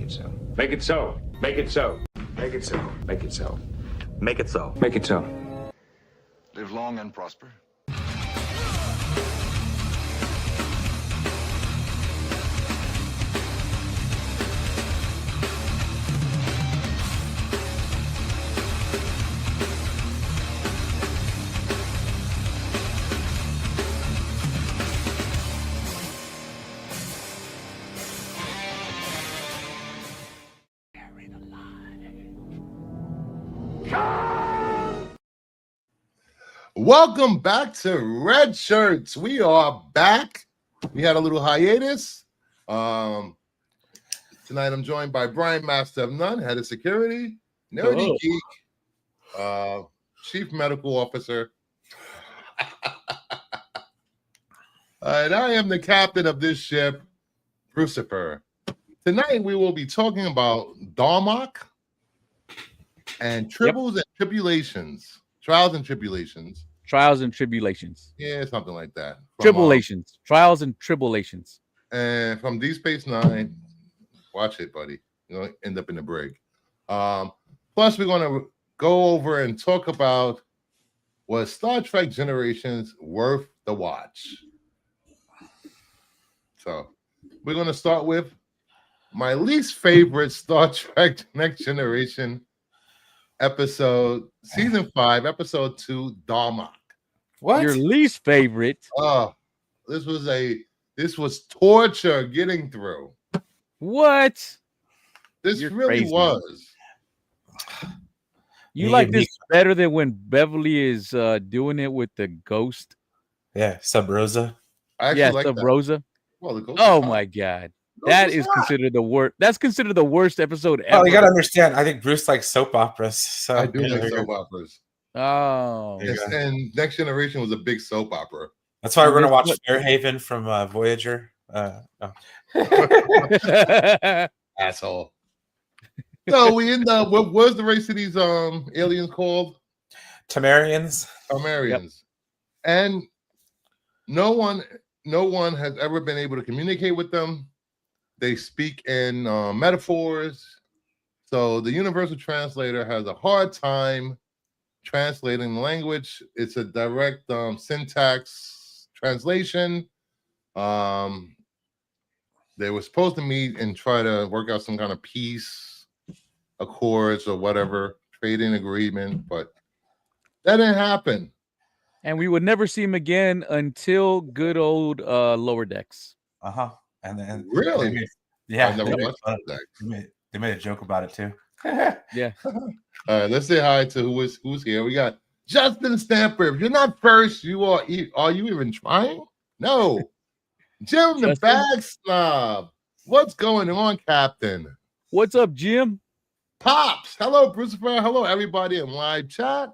it so. Make it so. Make it so. Make it so. Make it so. Make it so. Make it so. Live long and prosper. Welcome back to Red Shirts. We are back. We had a little hiatus. Tonight I'm joined by Brian Master of None, Head of Security, Nerdy Geek, Chief Medical Officer. And I am the captain of this ship, Crucifer. Tonight we will be talking about Darmok and Tribbles and Tribulations. Trials and Tribulations. Trials and Tribulations. Yeah, something like that. Tribulations. Trials and Tribulations. And from D Space Nine, watch it, buddy. You're going to end up in the brig. Plus, we're going to go over and talk about was Star Trek Generations worth the watch? So, we're going to start with my least favorite Star Trek Next Generation episode, season 5, episode 2, Darmok. What? Your least favorite? This was torture getting through. What? This You're really crazy. Was. You like this better than when Beverly is doing it with the ghost? Yeah, Sub Rosa. Sub Rosa. Well, the ghost my God. That is considered the worst. That's considered the worst episode ever. Oh, you gotta understand. I think Bruce likes soap operas. So I do like soap operas. Oh, and Next Generation was a big soap opera. That's why we're gonna watch Fairhaven from Voyager. Asshole. So we end up. What was the race of these aliens called? Tamarians. Yep. And no one has ever been able to communicate with them. They speak in metaphors. So the universal translator has a hard time translating the language. It's a direct syntax translation. They were supposed to meet and try to work out some kind of peace accords or whatever, trading agreement, but that didn't happen. And we would never see him again until good old Lower Decks. Uh-huh. And then really? They made a joke about it too. Yeah. All right, let's say hi to who's here. We got Justin Stamper. If you're not first, are you even trying? No. Jim the Bag Snob. What's going on, Captain? What's up, Jim? Pops. Hello, Crucifer. Hello, everybody in live chat.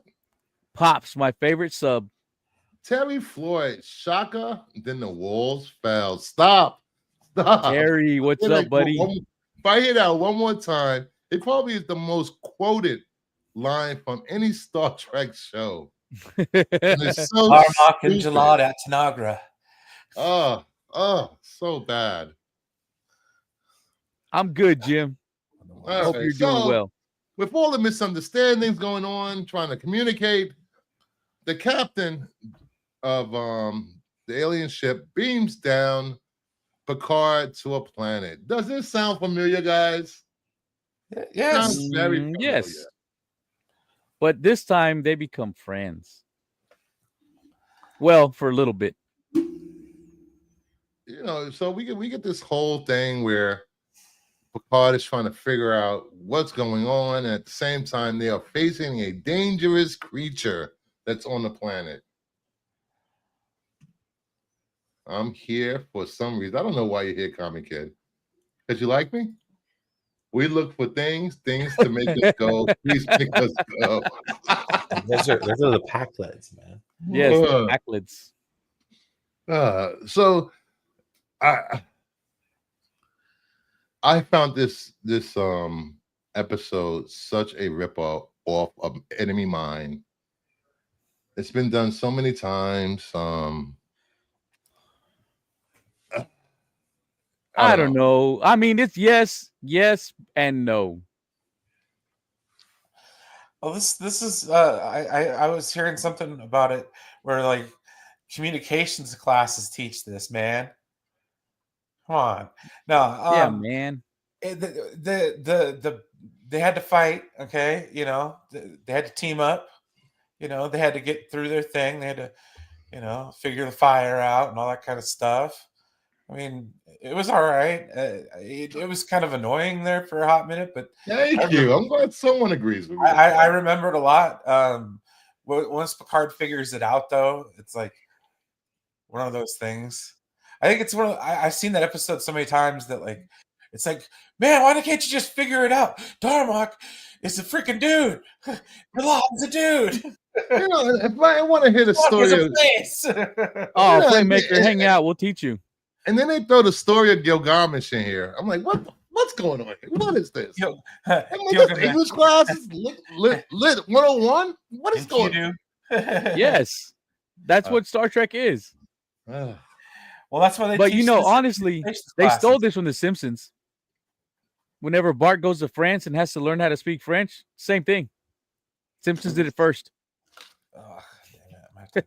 Pops, my favorite sub. Terry Floyd, Shaka, then the walls fell. Stop. Terry, what's up, buddy? If I hear that one more time, it probably is the most quoted line from any Star Trek show. It's so Darmok and Jalad at Tanagra. Oh, so bad. I'm good, Jim. I hope you're doing well. With all the misunderstandings going on, trying to communicate, the captain of the alien ship beams down Picard to a planet. Does this sound familiar, guys? Yes. Very familiar. Yes. But this time they become friends. Well, for a little bit. So we get this whole thing where Picard is trying to figure out what's going on, and at the same time they are facing a dangerous creature that's on the planet. I'm here for some reason. I don't know why you're here, Comic Kid. Because you like me? We look for things to make us go. Please make us go. Those are the Packlets, man. Yes, the Packlets. So I found this episode such a rip-off of Enemy Mine. It's been done so many times. I don't know. I mean, it's yes, and no. Well, this is I was hearing something about it where like communications classes teach this, man. Come on. No, Yeah, man. they had to fight, okay? You know, they had to team up, you know, they had to get through their thing. They had to, you know, figure the fire out and all that kind of stuff. I mean, it was all right. It was kind of annoying there for a hot minute, but Thank you. I'm glad someone agrees with me. I remember it a lot. Once Picard figures it out, though, it's like one of those things. I think it's one of I've seen that episode so many times that like it's like, man, why can't you just figure it out? Darmok is a freaking dude. Milan's a dude. You know, if I want to hear the story of face. Oh, Yeah, Playmaker, hang out. We'll teach you. and then they throw the story of Gilgamesh in here. I'm like, what's going on here? What is this? I'm like, this English class is lit 101? What is going on? Yes. That's what Star Trek is. Well, that's why they But teach you know, this honestly, classes. they stole this from The Simpsons. Whenever Bart goes to France and has to learn how to speak French, same thing. Simpsons did it first.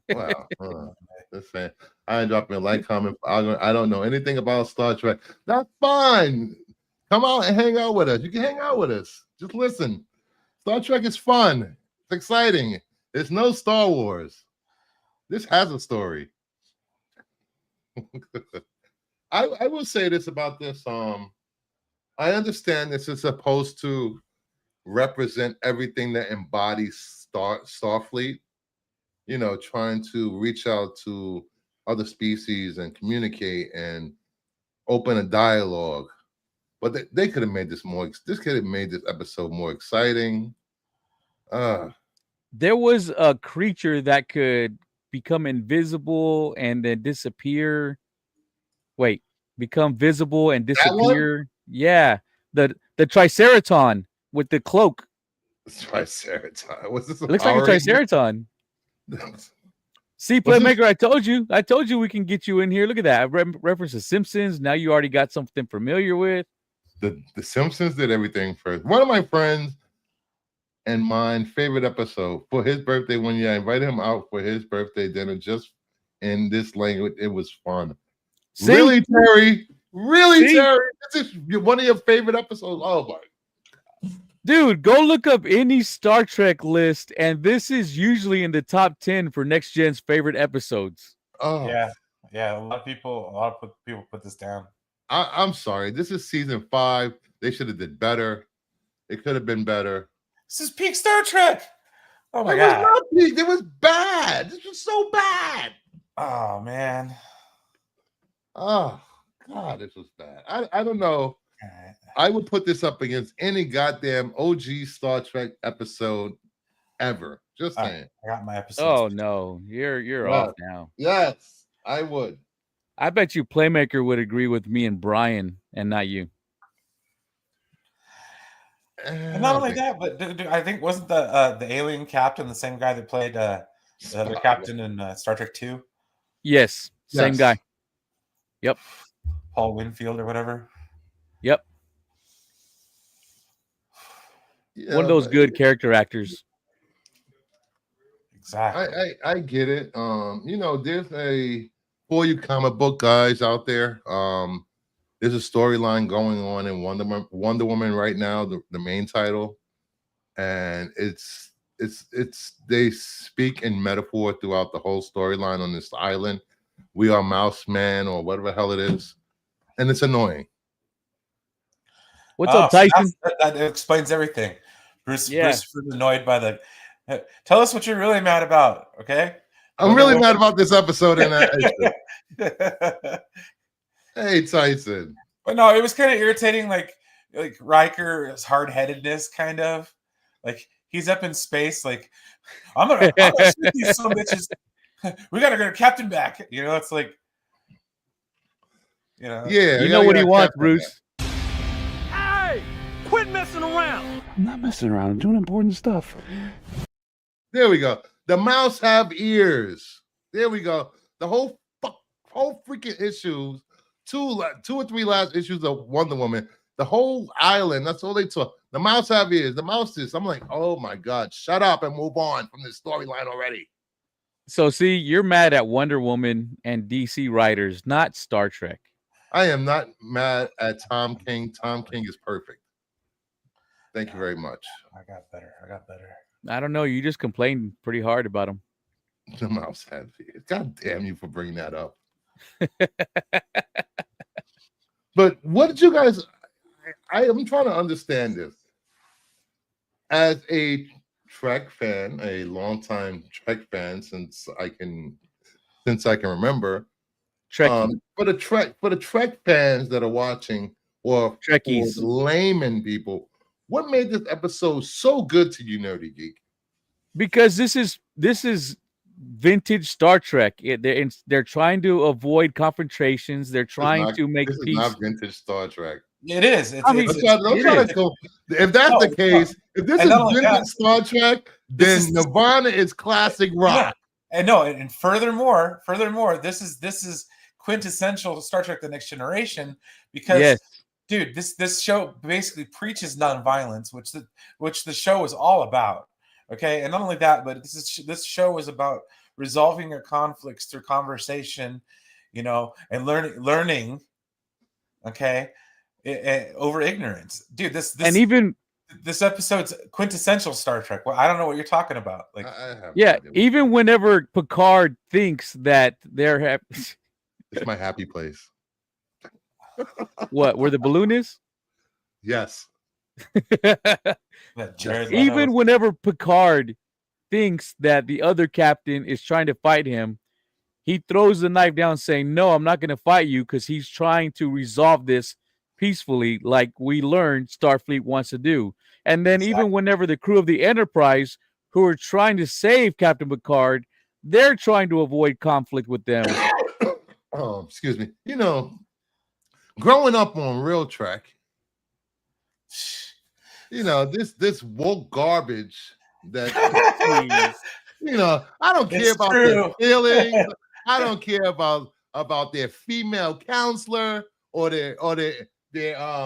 Wow. Listen, I drop me a like, comment. I don't know anything about Star Trek. That's fine. Come out and hang out with us. You can hang out with us. Just listen. Star Trek is fun. It's exciting. There's no Star Wars. This has a story. I will say this about this. I understand this is supposed to represent everything that embodies Starfleet. You know, trying to reach out to other species and communicate and open a dialogue. But they could have made this more. This could have made this episode more exciting. There was a creature that could become invisible and then disappear. Wait, become visible and disappear. Yeah, the Triceraton with the cloak. Triceraton. Was this? It looks like a Triceraton. See, Playmaker, I told you we can get you in here. Look at that. I reference the Simpsons. Now you already got something familiar with. The Simpsons did everything first. One of my friends and mine favorite episode for his birthday one year, I invited him out for his birthday dinner just in this language. It was fun. See? Really, Terry? Really, See? Terry? This is one of your favorite episodes. Oh my. Dude, go look up any Star Trek list, and this is usually in the top 10 for Next Gen's favorite episodes. Oh yeah. A lot of people put this down. I'm sorry. This is season 5. They should have did better. It could have been better. This is peak Star Trek. Oh my god. Was not peak. It was bad. This was so bad. Oh man. Oh god, this was bad. I don't know. I would put this up against any goddamn OG Star Trek episode ever. Just saying. I got my episode. Oh no, you're off now. Yes, I would. I bet you Playmaker would agree with me and Brian, and not you. And not only that, but I think wasn't the alien captain the same guy that played the other captain in Star Trek 2? Yes, same guy. Yep. Paul Winfield or whatever. Yep. Yeah, one of those good character actors. Exactly. I get it. You know, there's for you comic book guys out there. There's a storyline going on in Wonder Woman right now, the main title, and it's they speak in metaphor throughout the whole storyline on this island. We are Mouse Man or whatever the hell it is, and it's annoying. What's up, Tyson? That explains everything. Bruce was annoyed by the. Tell us what you're really mad about, okay? I'm really mad about this episode. Hey, Tyson. But no, it was kind of irritating. Like Riker's hard-headedness, kind of like he's up in space. Like I'm gonna shoot these some bitches. We gotta go to Captain back. You know, it's like, you know, yeah. You know what he wants, Bruce. Hey, quit messing around. I'm not messing around. I'm doing important stuff. There we go. The mouse have ears. There we go. The whole freaking issues. Two or three last issues of Wonder Woman. The whole island, that's all they talk. The mouse have ears, the mouse is. I'm like, oh my God, shut up and move on from this storyline already. So see, you're mad at Wonder Woman and DC writers, not Star Trek. I am not mad at Tom King. Tom King is perfect. Thank you very much. I got better. I don't know. You just complained pretty hard about him. The mouse have ears. God damn you for bringing that up. But what did you guys? I am trying to understand this. As a Trek fan, a longtime Trek fan since I can remember. For the Trek fans that are watching, or Trekkies, layman people, what made this episode so good to you, Nerdy Geek? Because this is vintage Star Trek. They're trying to avoid confrontations. They're trying to make this peace. Is not vintage Star Trek. It is. If that's the case, if this is vintage Star Trek, then Nirvana is classic rock. Yeah. And furthermore, this is quintessential Star Trek: The Next Generation because, dude, this show basically preaches nonviolence, which the show is all about. Okay, and not only that, but this show is about resolving your conflicts through conversation, and learning. Okay, over ignorance, dude. This episode's quintessential Star Trek. Well, I don't know what you're talking about. Like, even whenever Picard thinks that they're happy, it's my happy place. What? Where the balloon is? Yes. Even whenever Picard thinks that the other captain is trying to fight him, he throws the knife down saying, no, I'm not going to fight you, because he's trying to resolve this peacefully, like we learned Starfleet wants to do. And then even whenever the crew of the Enterprise, who are trying to save Captain Picard, they're trying to avoid conflict with them. Oh, excuse me. Growing up on Real Trek, this woke garbage that I don't care about their feelings. I don't care about their female counselor or their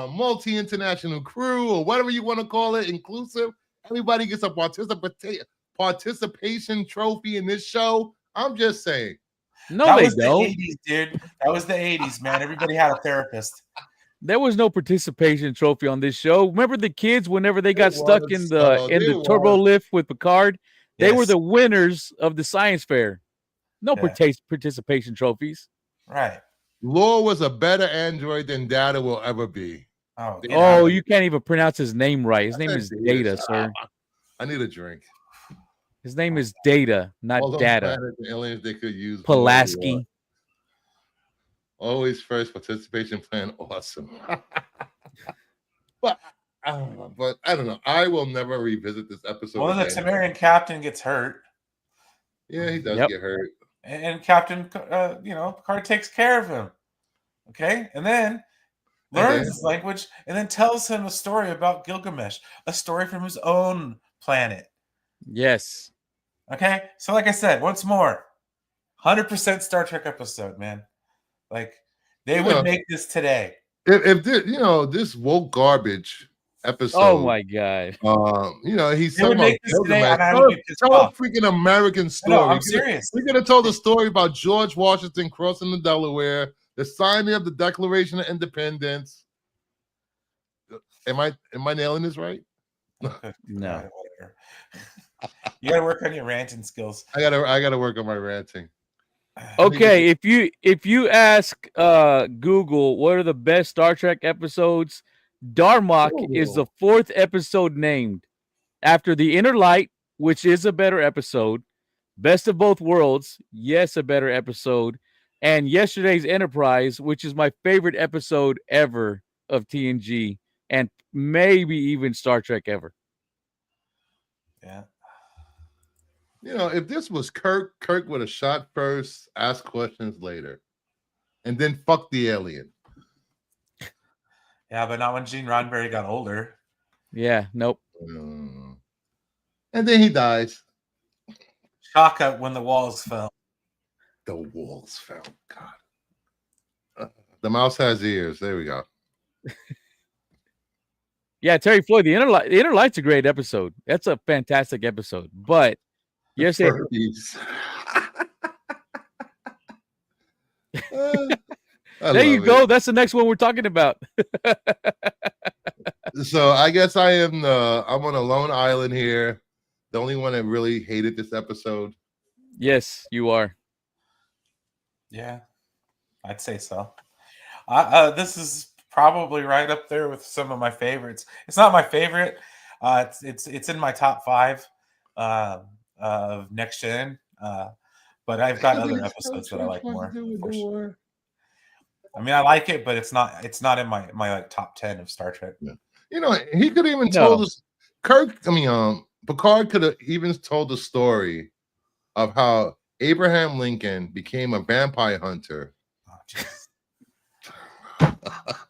multi-international crew or whatever you want to call it, inclusive. Everybody gets a participation trophy in this show. I'm just saying. No, they don't. The 80s, dude. That was the 80s, man. Everybody had a therapist. There was no participation trophy on this show. Remember the kids whenever they got stuck in the turbo lift with Picard? They were the winners of the science fair. No participation trophies. Right. Lore was a better android than Data will ever be. Oh, you can't even pronounce his name right. His name is Data, sir. I need a drink. His name is Data, not Data. Aliens they could use Pulaski. Always first participation plan, awesome. But I don't know. I will never revisit this episode. Well, the Tamarian captain gets hurt. Yeah, he does get hurt. And Captain, Picard takes care of him. Okay, and then learns his language, and then tells him a story about Gilgamesh, a story from his own planet. Yes. Okay, so like I said, once more, 100% Star Trek episode, man. Like they would make this today. If this woke garbage episode. Oh my God. He's talking about Gilgamesh. Tell a freaking American story. No, I'm serious. We're gonna tell the story about George Washington crossing the Delaware, the signing of the Declaration of Independence. Am I nailing this right? No. You gotta work on your ranting skills. I gotta work on my ranting. Okay, if you ask Google what are the best Star Trek episodes, Darmok is the 4th episode named, after The Inner Light, which is a better episode, Best of Both Worlds, yes, a better episode, and Yesterday's Enterprise, which is my favorite episode ever of TNG, and maybe even Star Trek ever. Yeah. If this was Kirk would have shot first, ask questions later, and then fuck the alien. Yeah, but not when Gene Roddenberry got older. Yeah, nope. And then he dies. Shaka when the walls fell. The walls fell. God. The mouse has ears. There we go. Yeah, Terry Floyd, the Inner Light's a great episode. That's a fantastic episode. But you're saying Furbies. there you go. That's the next one we're talking about. So I guess I'm on a lone island here. The only one that really hated this episode. Yes, you are. Yeah, I'd say so. This is probably right up there with some of my favorites. It's not my favorite. It's in my top 5 of Next Gen. But I've got other episodes that I like more. I mean, I like it, but it's not in my like top 10 of Star Trek. Yeah. You know, he could even told us Picard could have even told the story of how Abraham Lincoln became a vampire hunter.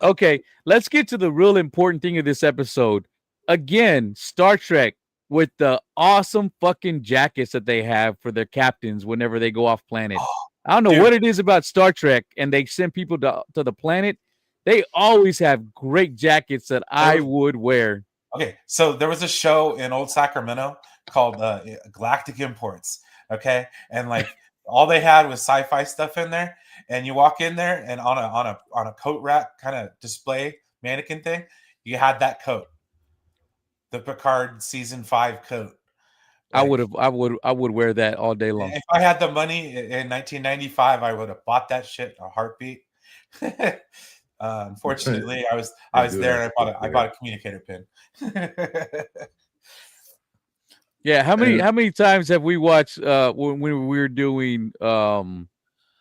Okay, let's get to the real important thing of this episode. Again, Star Trek with the awesome fucking jackets that they have for their captains whenever they go off planet. I don't know what it is about Star Trek, and they send people to the planet. They always have great jackets that I would wear. Okay, so there was a show in Old Sacramento called Galactic Imports. Okay, and like all they had was sci-fi stuff in there, and you walk in there, and on a coat rack kind of display mannequin thing, you had that coat, the Picard season 5 coat. Like, I would wear that all day long. If I had the money in 1995, I would have bought that shit in a heartbeat. Unfortunately, I was there, and I bought a communicator pin. Yeah, how many times have we watched when we were doing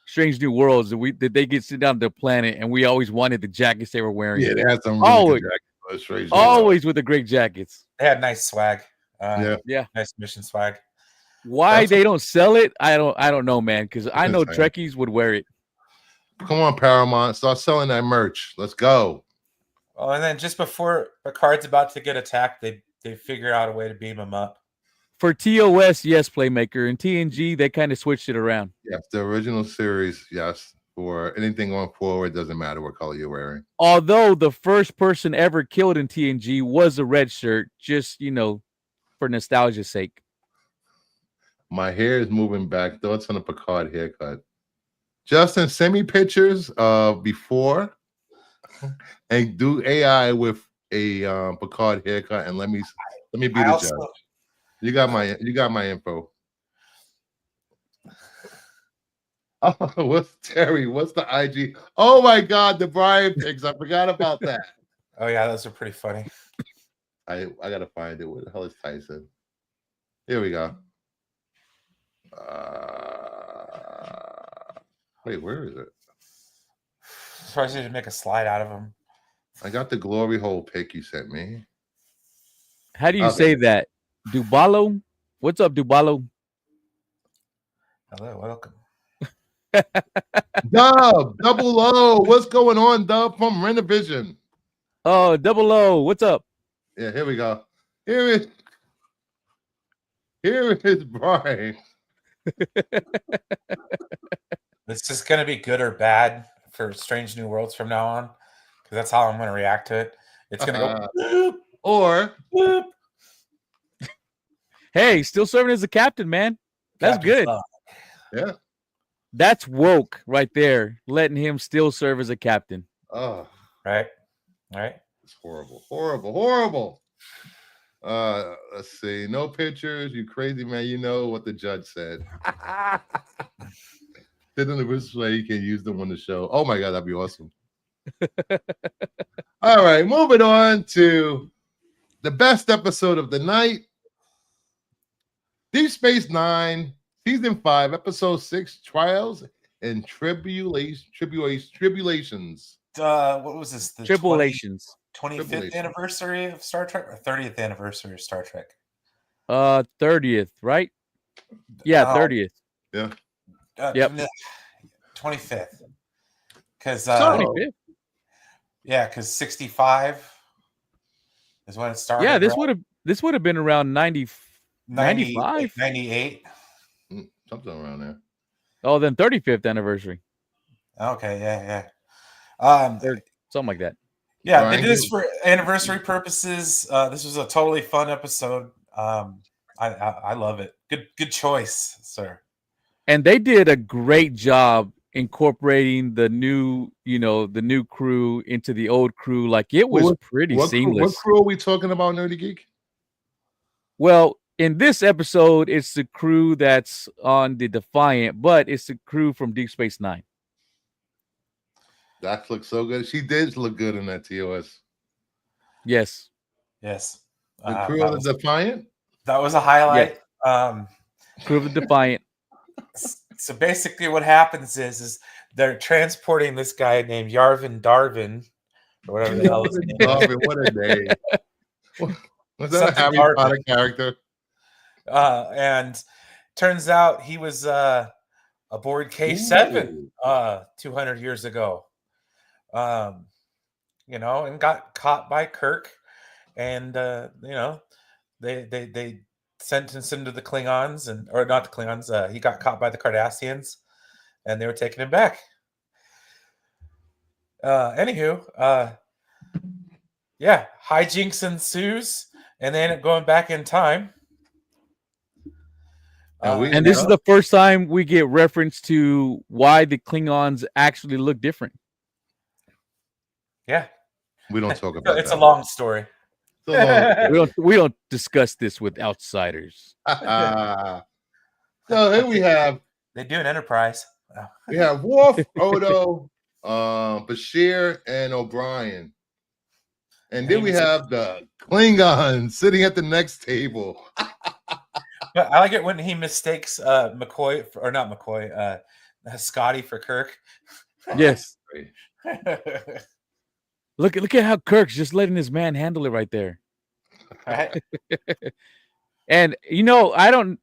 Strange New Worlds did they get sit down to the planet and we always wanted the jackets they were wearing? Yeah, they had some really good jackets. Always with the great jackets. They had nice swag. Yeah, nice mission swag. Why they don't sell it? I don't know, man. Because I know Trekkies would wear it. Come on, Paramount, start selling that merch. Let's go. Oh, and then just before Picard's about to get attacked, they figure out a way to beam him up. For TOS, yes, Playmaker. And TNG, they kind of switched it around. Yes, the original series, yes. For anything going forward, doesn't matter what color you're wearing. Although the first person ever killed in TNG was a red shirt, just, for nostalgia's sake. My hair is moving back. Thoughts on a Picard haircut. Justin, send me pictures of before and do AI with a Picard haircut and let me be the judge. You got my info. Oh, what's Terry? What's the IG? Oh my God, the Brian pics. I forgot about that. Oh yeah, those are pretty funny. I gotta find it. Where the hell is Tyson? Here we go. Wait, where is it? Surprised you didn't make a slide out of him. I got the glory hole pic you sent me. How do you say that? Dubalo? What's up, Dubalo? Hello, welcome. Dub, Double O. What's going on, Dub from Renovision? Oh, Double O. What's up? Yeah, here we go. Here is Brian. This is going to be good or bad for Strange New Worlds from now on, because that's how I'm going to react to it. It's going to go boop, or boop. Hey, still serving as a captain, man. That's Captain good. Thug. Yeah. That's woke right there, letting him still serve as a captain. Oh, right. It's horrible. Let's see. No pictures. You crazy man. You know what the judge said. Sit in the display. You can use them on the show. Oh my God, that'd be awesome. All right, moving on to the best episode of the night. Deep Space Nine, Season 5, Episode 6, Trials and Tribulations. What was this? The Tribulations. 25th anniversary of Star Trek or 30th anniversary of Star Trek? 30th, right? Yeah, 30th. Yeah. Yep. 25th. Because 25th. Yeah, because 65 is when it started. Yeah, this would have been around 95, 98. Something around there. Oh, then 35th anniversary. Okay, yeah. Or something like that. Yeah, Brian, they did this for anniversary purposes. This was a totally fun episode. I love it. Good choice, sir. And they did a great job incorporating the new, the new crew into the old crew. Like it was pretty seamless. What crew are we talking about, Nerdy Geek? Well, in this episode, it's the crew that's on the Defiant, but it's the crew from Deep Space Nine. That looks so good. She did look good in that TOS. Yes. Yes. The crew of the Defiant? That was a highlight. Yeah. Crew of the Defiant. So basically what happens is they're transporting this guy named Yarvin Darvin, or whatever the hell his name is. Darvin, what a name. Was that Something a Harry Darvin. Potter character? And turns out he was aboard K7 200 years ago. And got caught by Kirk, and they sentenced him to the Klingons, or not the Klingons. He got caught by the Cardassians, and they were taking him back. Hijinks ensues, and they end up going back in time. And this is the first time we get reference to why the Klingons actually look different. Yeah, we don't talk about it's that. A long story. We don't discuss this with outsiders. So here we have. They do an Enterprise. We have Worf, Odo, Bashir, and O'Brien. And then we have the Klingons sitting at the next table. I like it when he mistakes McCoy, or not McCoy, Scotty for Kirk. Yes. Look at how Kirk's just letting his man handle it right there. Right. And the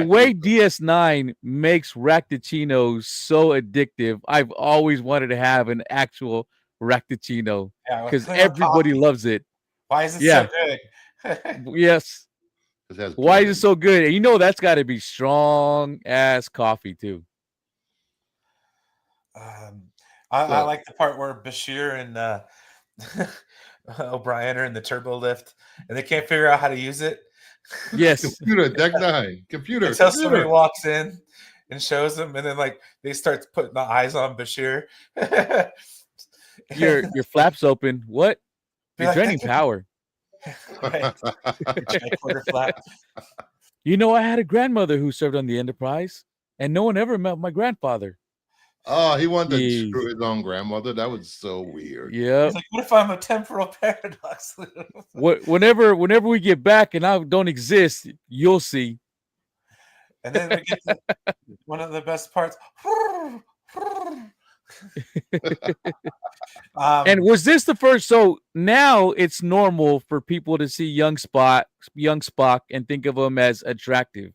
way DS9 makes Racticino so addictive, I've always wanted to have an actual Racticino because everybody loves it. Why is it so good? Yes. Why is it so good? And that's got to be strong ass coffee too. I like the part where Bashir and O'Brien are in the turbo lift, and they can't figure out how to use it. Yes. Computer, Deck 9. Computer. Until somebody walks in and shows them, and then they start putting the eyes on Bashir. Your flaps open. What? You're draining power. Right. Flap. I had a grandmother who served on the Enterprise, and no one ever met my grandfather. Oh, he wanted to screw his own grandmother. That was so weird. Yeah. He's like, what if I'm a temporal paradox? Whenever we get back and I don't exist, you'll see. And then we get to one of the best parts. And was this the first? So now it's normal for people to see young Spock, and think of him as attractive.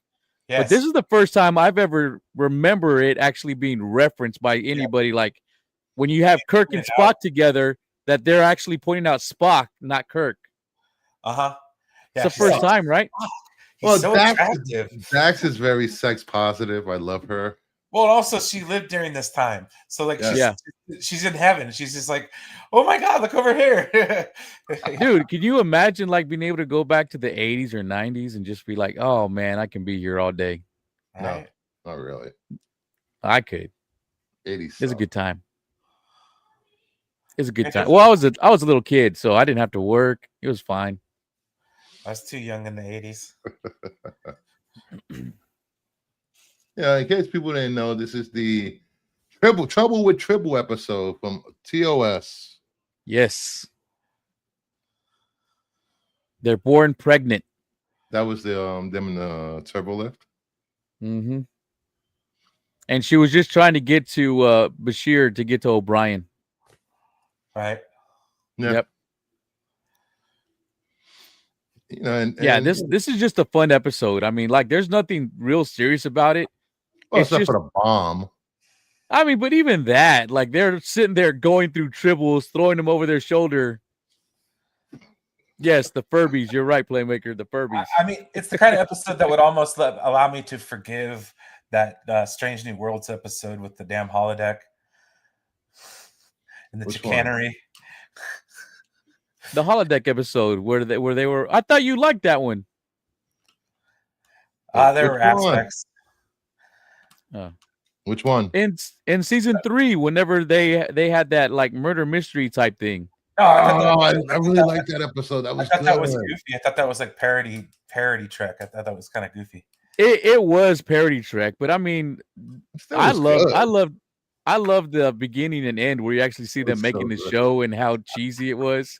Yes. But this is the first time I've ever remember it actually being referenced by anybody. Like when you have Kirk and Spock together, that they're actually pointing out Spock, not Kirk. Yeah, it's the first time, right? Well, so attractive. Dax is very sex positive. I love her. Well, also she lived during this time, so she's in heaven. She's just like, oh my god, look over here, dude. Can you imagine being able to go back to the 80s or 90s and just be like, oh man, I can be here all day? No, not really. I could. 80s. It's a good time. It's a good time. Well, I was a little kid, so I didn't have to work. It was fine. I was too young in the 80s. Yeah, in case people didn't know, this is the Trouble with Tribble episode from TOS. Yes. They're born pregnant. That was the them in the turbo lift. Mm-hmm. And she was just trying to get to Bashir to get to O'Brien. Right. Yep. This is just a fun episode. I mean, there's nothing real serious about it. Well, except for the bomb. I mean, but even that, they're sitting there going through tribbles, throwing them over their shoulder. Yes, the Furbies. You're right, Playmaker. The Furbies. I mean, it's the kind of episode that would almost allow me to forgive that Strange New Worlds episode with the damn holodeck and the chicanery. The holodeck episode where they were. I thought you liked that one. There Which were one? aspects. Which one? In season 3, whenever they had that like murder mystery type thing. No, I really liked that episode. That was I thought that was good. goofy. I thought that was like parody Trek. I thought that was kind of goofy. It was parody Trek, but I mean, Still was good. I love the beginning and end where you actually see them was making so the good. show and how cheesy it was.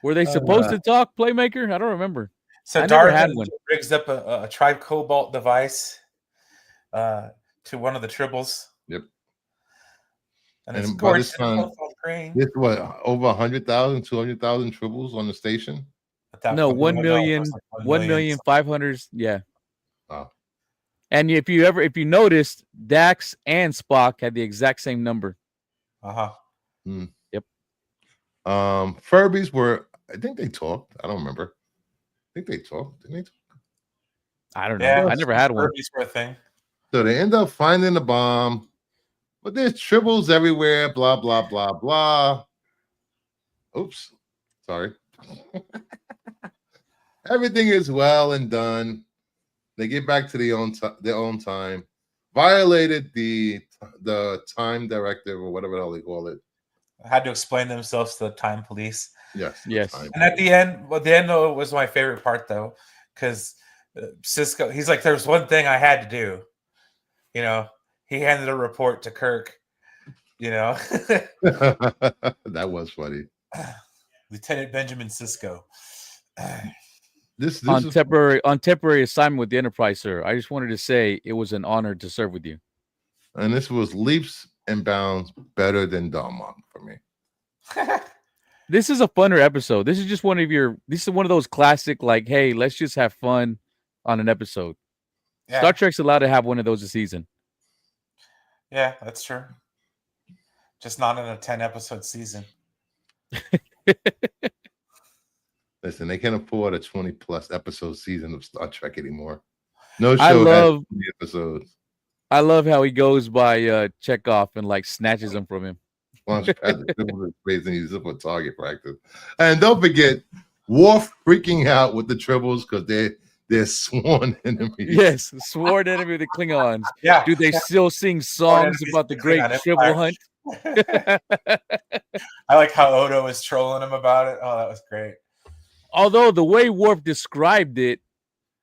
Were they supposed to talk, Playmaker? I don't remember. So I never Darwin had one. rigs up a Tribe Cobalt device to one of the tribbles. Yep. And it's by this gorgeous. time, this what over 100,000, 200,000 tribbles on the station. No, 1 million, 1,500,000. Yeah. Wow. And if you noticed, Dax and Spock had the exact same number. Uh-huh. Yep. Furbies were, I think they talked. I don't remember. I think they talked. Didn't they talk? I don't know. Yeah, I never had one. Furbies were a thing. So they end up finding the bomb, but there's tribbles everywhere. Blah blah blah blah. Oops, sorry. Everything is well and done. They get back to their own time. Violated the time directive or whatever the hell they call it. Had to explain themselves to the time police. Yes. And at the end, though, was my favorite part though, because Cisco, he's like, "There's one thing I had to do." You know, he handed a report to Kirk. You know, that was funny. Lieutenant Benjamin Cisco. This on temporary assignment with the Enterprise, sir. I just wanted to say it was an honor to serve with you. And this was leaps and bounds better than Dalmok for me. This is a funner episode. This is just one of those classic, like, hey, let's just have fun on an episode. Yeah. Star Trek's allowed to have one of those a season. Yeah, that's true. Just not in a 10-episode season. Listen, they can't afford a 20+ episode season of Star Trek anymore. No show has 20 episodes. I love how he goes by Chekhov and like snatches them from him. He's up for target practice. And don't forget, Worf freaking out with the tribbles because they're sworn enemies. Yes, sworn enemy of the Klingons. Yeah. Do they still sing songs about the great tribble hunt? I like how Odo was trolling him about it. Oh, that was great. Although the way Worf described it,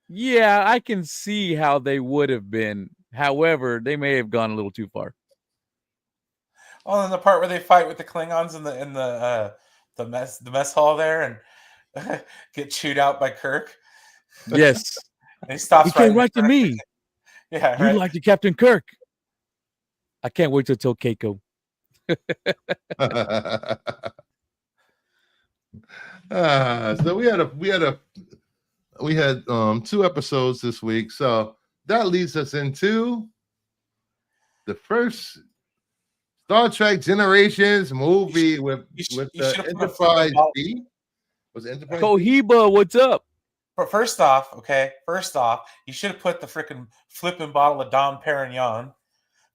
yeah, I can see how they would have been. However, they may have gone a little too far. Oh, and the part where they fight with the Klingons in the mess hall there and get chewed out by Kirk. Yes. And he stops. He came right to me. Yeah, you like to Captain Kirk. I can't wait to tell Keiko. So we had 2 episodes this week. So that leads us into the first Star Trek Generations movie with the Enterprise B. Was it Enterprise Cohiba, what's up? But first off, you should have put the freaking flipping bottle of Dom Perignon.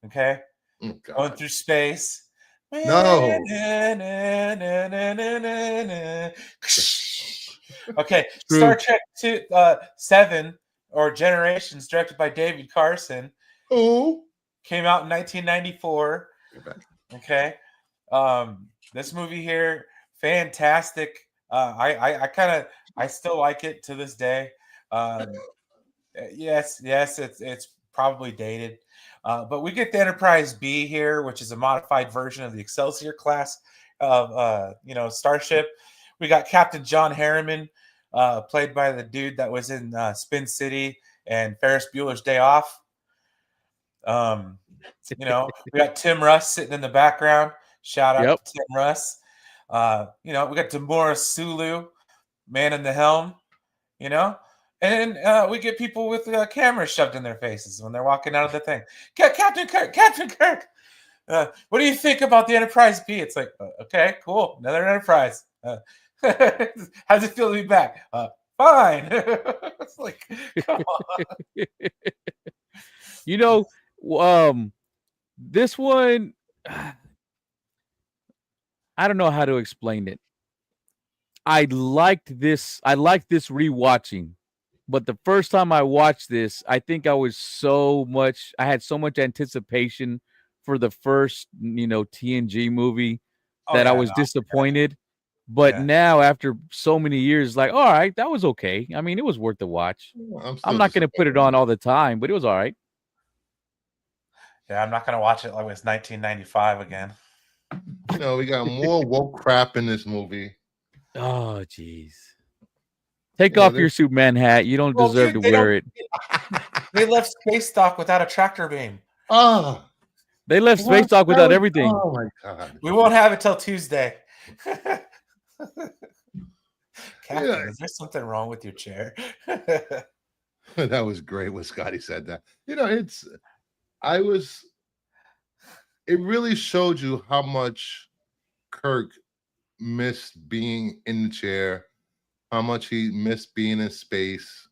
Okay, going through space. No. Okay, Star Trek 7 or Generations, directed by David Carson. Who came out in 1994. Okay, this movie here, fantastic. I still like it to this day. Yes, it's probably dated. But we get the Enterprise B here, which is a modified version of the Excelsior class of starship. We got Captain John Harriman, played by the dude that was in Spin City and Ferris Bueller's Day Off. We got Tim Russ sitting in the background. Shout out to Tim Russ. We got Demora Sulu, man in the helm. And we get people with cameras shoved in their faces when they're walking out of the thing. Captain Kirk. What do you think about the Enterprise B? It's like, okay, cool, another Enterprise. How does it feel to be back? Fine. It's like, come on. This one, I don't know how to explain it. I liked this rewatching, but the first time I watched this, I think I had so much anticipation for the first, TNG movie Oh that I yeah, was no, disappointed. But yeah, now, after so many years, like, all right, that was okay. I mean, it was worth the watch. I'm I'm still not going to put it disappointed. on all the time, but it was all right. yeah. I'm not gonna watch it like it's 1995 again. We got more woke crap in this movie. Oh, jeez. Take off your There's Superman hat. You don't Well, deserve dude, to wear it. they left Space Dock without a tractor beam. oh, They left Space what? Talk without everything. Oh my god. We won't have it till Tuesday. Yeah, Captain, is there something wrong with your chair? that was great when Scotty said that. It really showed you how much Kirk missed being in the chair, how much he missed being in space,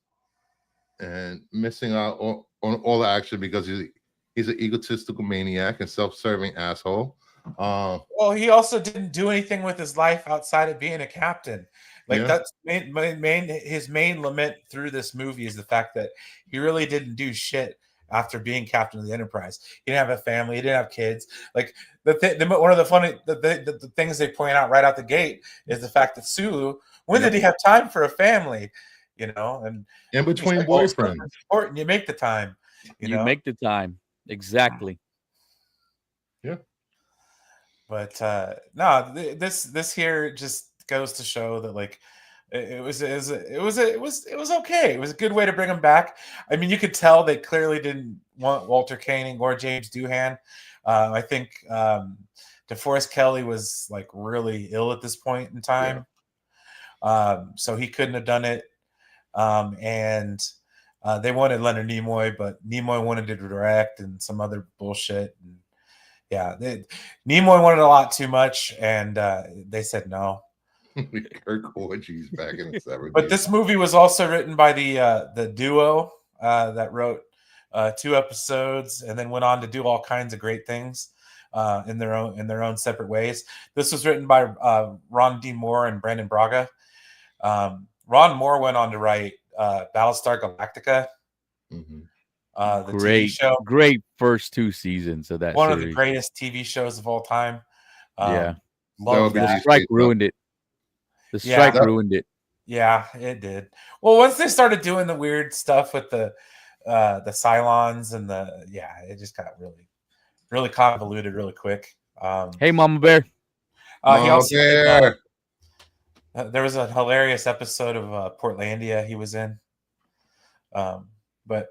and missing out on all the action because he's an egotistical maniac and self-serving asshole. Well, he also didn't do anything with his life outside of being a captain. Like Yeah. that's his main lament through this movie is the fact that he really didn't do shit after being captain of the Enterprise. He didn't have a family. He didn't have kids. Like one of the funny the things they point out right out the gate is the fact that Sulu, when did he have time for a family? And In between like, oh, boyfriends. it's important. You make the time. You make the time. Exactly. Yeah. But no, this here just goes to show that like it was okay. It was a good way to bring him back. I mean, you could tell they clearly didn't want Walter Koenig or James Doohan. I think DeForest Kelly was like really ill at this point in time, so he couldn't have done it. And they wanted Leonard Nimoy, but Nimoy wanted to direct and some other bullshit. And yeah, Nimoy wanted a lot too much, and they said no. Kirk orgies back in the 70s. But this movie was also written by the duo that wrote 2 episodes and then went on to do all kinds of great things in their own separate ways. This was written by Ron D. Moore and Brandon Braga. Ron Moore went on to write Battlestar Galactica. Mm-hmm. The TV show. Great first 2 seasons of that One series. of the greatest TV shows of all time. Yeah. Love that. The strike ruined it. The strike ruined it. Yeah, it did. Well, once they started doing the weird stuff with the Cylons and it just got really, really convoluted really quick. Hey, Mama Bear. He also did, there was a hilarious episode of Portlandia he was in. But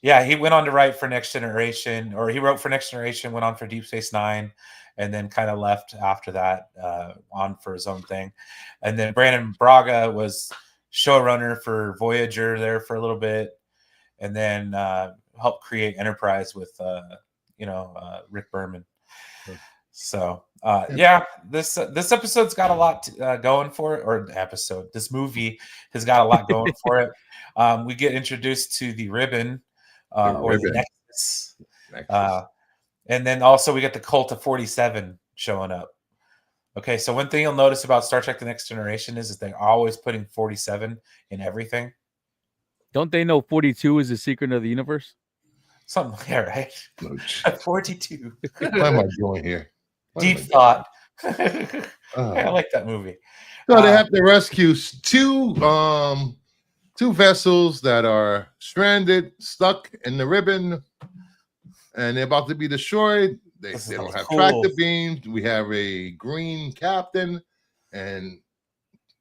yeah, he went on to write for Next Generation, or he wrote for Next Generation, went on for Deep Space Nine, and then kind of left after that on for his own thing. And then Brandon Braga was showrunner for Voyager there for a little bit, and then helped create Enterprise with Rick Berman. So this episode's got a lot going for it, or this movie has got a lot going for it. We get introduced to the Ribbon, the Nexus. And then also we get the Cult of 47 showing up. Okay, so one thing you'll notice about Star Trek The Next Generation is that they're always putting 47 in everything. Don't they know 42 is the secret of the universe? Something like that, right? 42. What am I doing here? Deep thought. I like that movie. So they have to rescue two vessels that are stranded, stuck in the Ribbon, and they're about to be destroyed. They don't have tractor beams. We have a green captain, and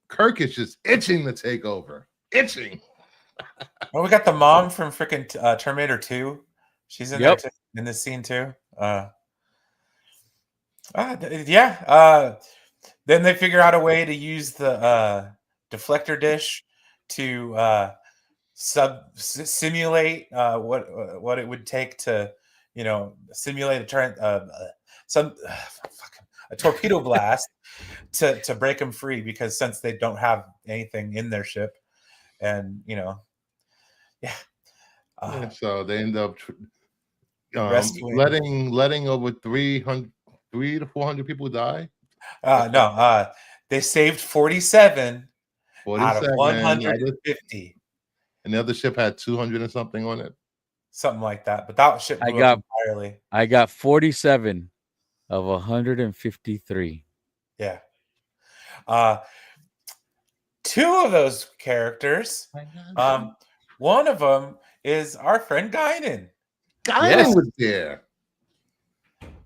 Kirk is just itching to take over. Itching. Well, we got the mom from freaking Terminator 2. She's in there in this scene too. Then they figure out a way to use the deflector dish to simulate what it would take to simulate a torpedo blast to break them free, because since they don't have anything in their ship, and so they end up rescuing. letting over 300 to 400 people die. No, they saved 47 out of 47. 150. And the other ship had 200 and something on it. Something like that. But that ship blew up entirely. I got 47 of 153. Yeah. Two of those characters, one of them is our friend Guinan. Guinan was there.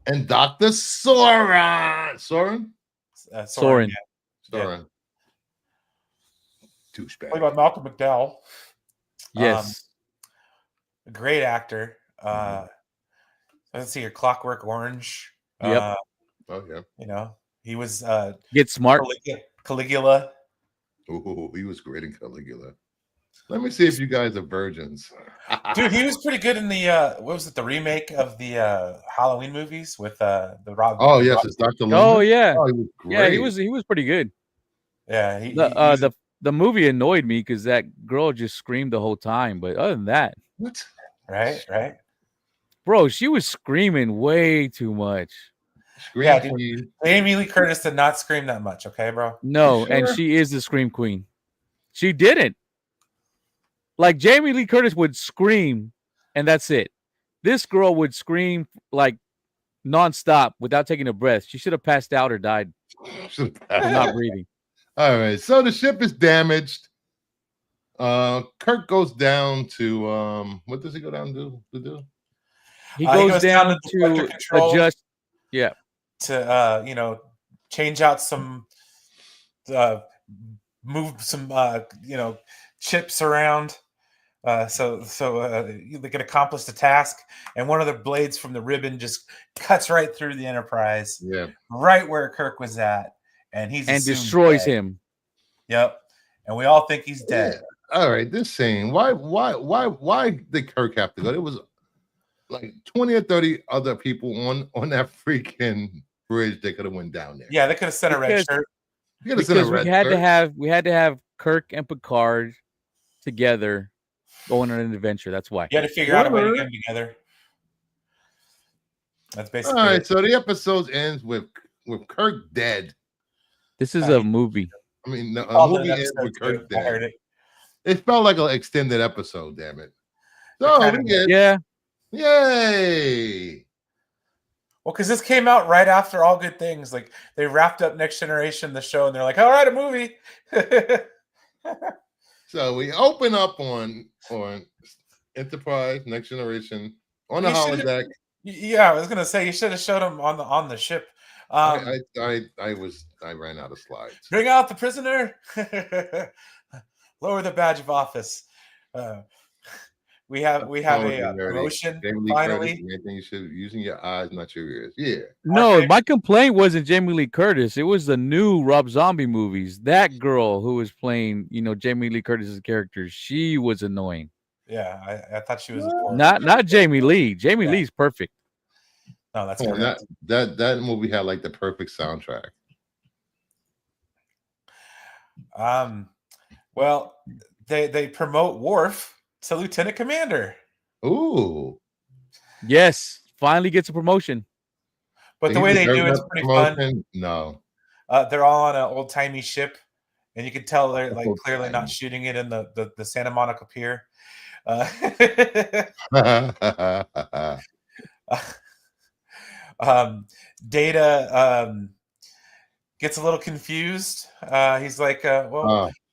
And Dr. Soren. Soren? Soren. Soren. Douchebag. Played by Malcolm McDowell. Yes. A great actor. Let's see here. Clockwork Orange. Yep. You know, he was Get Smart. Caligula. Oh, he was great in Caligula. Let me see if you guys are virgins. Dude, he was pretty good in the what was it, the remake of the Halloween movies with the Rob. Oh yes, it's Dr. Loomis. Oh yeah. Oh, he was great. Yeah, he was pretty good. Yeah, the movie annoyed me because that girl just screamed the whole time. But other than that, what? Right. Bro, she was screaming way too much. Dude, Jamie Lee Curtis did not scream that much, okay, bro? No, and she is the scream queen. She didn't. Like Jamie Lee Curtis would scream, and that's it. This girl would scream like nonstop without taking a breath. She should have passed out or died. Not breathing. All right, so the ship is damaged. Kirk goes down to what does he go down to do? He goes down to adjust. Yeah. To change out some move some chips around so they can accomplish the task, and one of the blades from the ribbon just cuts right through the Enterprise, right where Kirk was at, and he's destroys him. Yep. And we all think he's dead. All right, this scene, why did Kirk have to go? There was like 20 or 30 other people on that freaking bridge. They could have went down there. Yeah, they could have sent a red shirt. Because we had to have Kirk and Picard together going on an adventure. That's why. You had to figure out a way to get them together. That's basically all right. So the episode ends with Kirk dead. This is a movie. I mean, a movie ends with Kirk dead. I heard it. It felt like an extended episode. Damn it! So we get yay. Well, because this came out right after All Good Things. Like they wrapped up Next Generation, the show, and they're like, "All right, a movie." So we open up on Enterprise, Next Generation, on the holodeck. Yeah, I was gonna say you should have showed them on the ship. I ran out of slides. Bring out the prisoner. Lower the badge of office. We have a promotion finally. Anything you should using your eyes, not your ears. Yeah. No, my complaint wasn't Jamie Lee Curtis. It was the new Rob Zombie movies. That girl who was playing, Jamie Lee Curtis's character, she was annoying. Yeah, I thought she was not Jamie Lee. Jamie Lee's perfect. No, that's that movie had like the perfect soundtrack. Well, they promote Worf to Lieutenant Commander. Ooh. Yes, finally gets a promotion. But the way they do it's pretty fun. No. They're all on an old-timey ship, and you can tell they're like clearly not shooting it in the Santa Monica Pier. Data gets a little confused. He's like,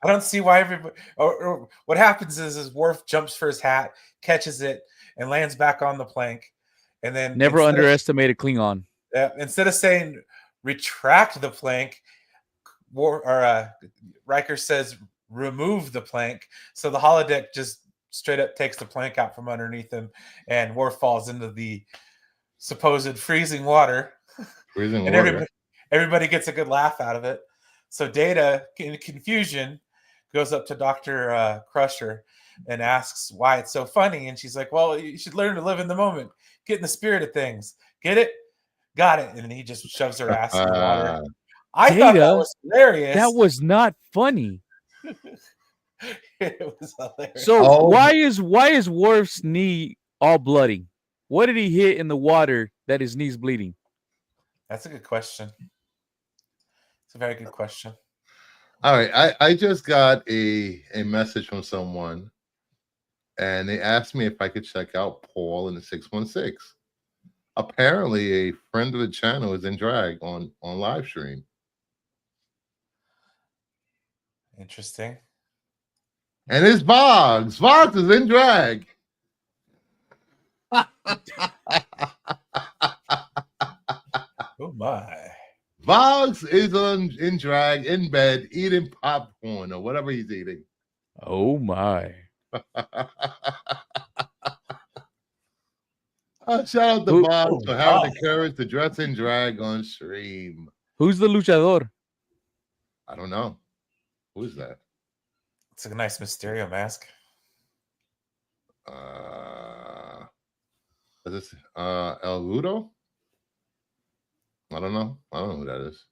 I don't see why everybody. Or what happens is Worf jumps for his hat, catches it, and lands back on the plank. And then never underestimate a Klingon. Instead of saying retract the plank, Riker says remove the plank. So the holodeck just straight up takes the plank out from underneath him, and Worf falls into the supposed freezing water. Everybody gets a good laugh out of it. So Data, in confusion, goes up to Dr. Crusher and asks why it's so funny. And she's like, well, you should learn to live in the moment. Get in the spirit of things. Get it? Got it. And then he just shoves her ass in the water. I thought that was hilarious. That was not funny. It was hilarious. So why is Worf's knee all bloody? What did he hit in the water that his knee's bleeding? That's a good question. It's a very good question. All right, I just got a message from someone, and they asked me if I could check out Paul in the 616. Apparently, a friend of the channel is in drag on live stream. Interesting. And it's Boggs. Boggs is in drag. Oh my. Boggs is in drag in bed eating popcorn or whatever he's eating. Oh my. Shout out to Boggs for having my. the courage to dress in drag on stream. Who's the luchador? I don't know. Who is that? It's a nice Mysterio mask. Is this El Rudo? I don't know. I don't know who that is.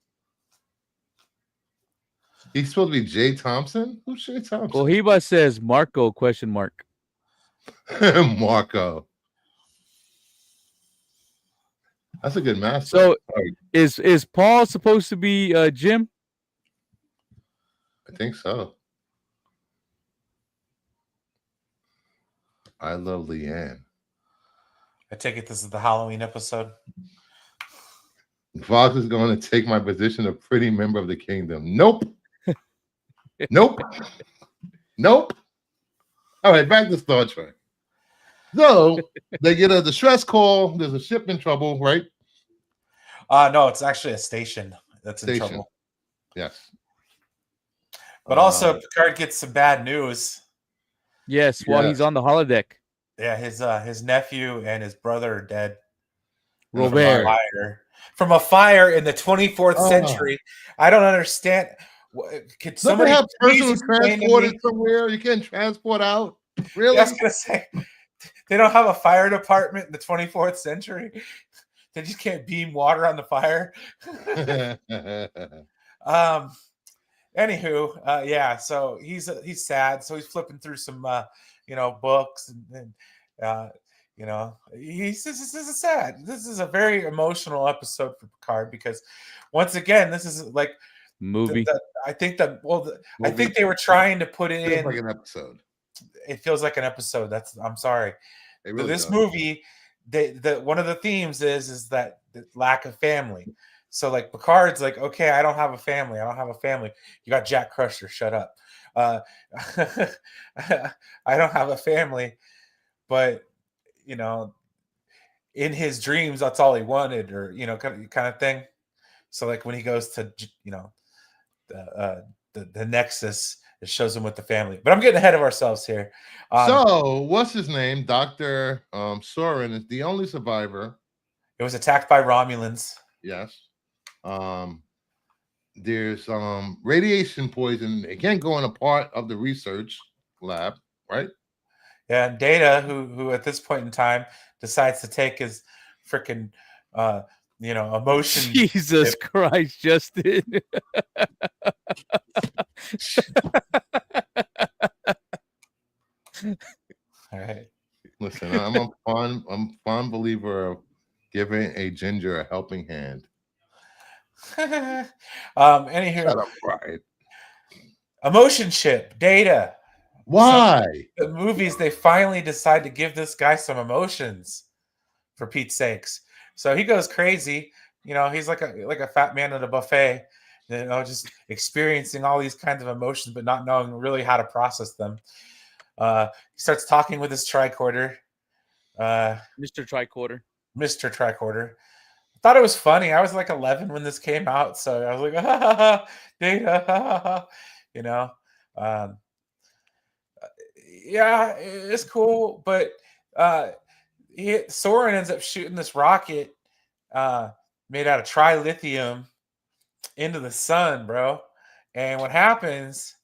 He's supposed to be Jay Thompson? Who's Jay Thompson? Cohiba says Marco ? Marco. That's a good mask. So is Paul supposed to be Jim? I think so. I love Leanne. I take it this is the Halloween episode. Fox is going to take my position of pretty member of the kingdom. Nope. Nope. Nope. All right, back to Star Trek. So they get a distress call. There's a ship in trouble, right? No, it's actually a station that's in trouble. Yes. But also, Picard gets some bad news. Yes, while he's on the holodeck. Yeah, his nephew and his brother are dead. Robert. From a fire in the 24th century. I don't understand. Could somebody have please personal transported somewhere? You can't transport out? Really? I was gonna say they don't have a fire department in the 24th century. They just can't beam water on the fire. Anywho, yeah. So he's sad. So he's flipping through some books and this is sad. This is a very emotional episode for Picard because once again, this is like movie. I think they were trying to put it in like an episode. It feels like an episode. I'm sorry. Really this does. movie, one of the themes is that the lack of family. So like Picard's like, okay, I don't have a family. You got Jack Crusher. Shut up. I don't have a family, but in his dreams, that's all he wanted, or kind of thing. So like when he goes to the Nexus, it shows him with the family. But I'm getting ahead of ourselves here. So what's his name? Dr. Soren is the only survivor. It was attacked by Romulans. Yes. There's radiation poison. It can't go in a part of the research lab, right? Yeah, and Data, who at this point in time decides to take his freaking emotion. Jesus Christ, Justin. All right. Listen, I'm a fond believer of giving a ginger a helping hand. Anywho, Shut up, Brian. Emotion chip, Data. Why? So the movies, they finally decide to give this guy some emotions, for Pete's sakes. So he goes crazy. He's like a fat man at a buffet, just experiencing all these kinds of emotions, but not knowing really how to process them. He starts talking with his tricorder. Mr. Tricorder. I thought it was funny. I was like 11 when this came out, so I was like, Data, yeah, it's cool, but Soren ends up shooting this rocket made out of trilithium into the sun, bro. And what happens,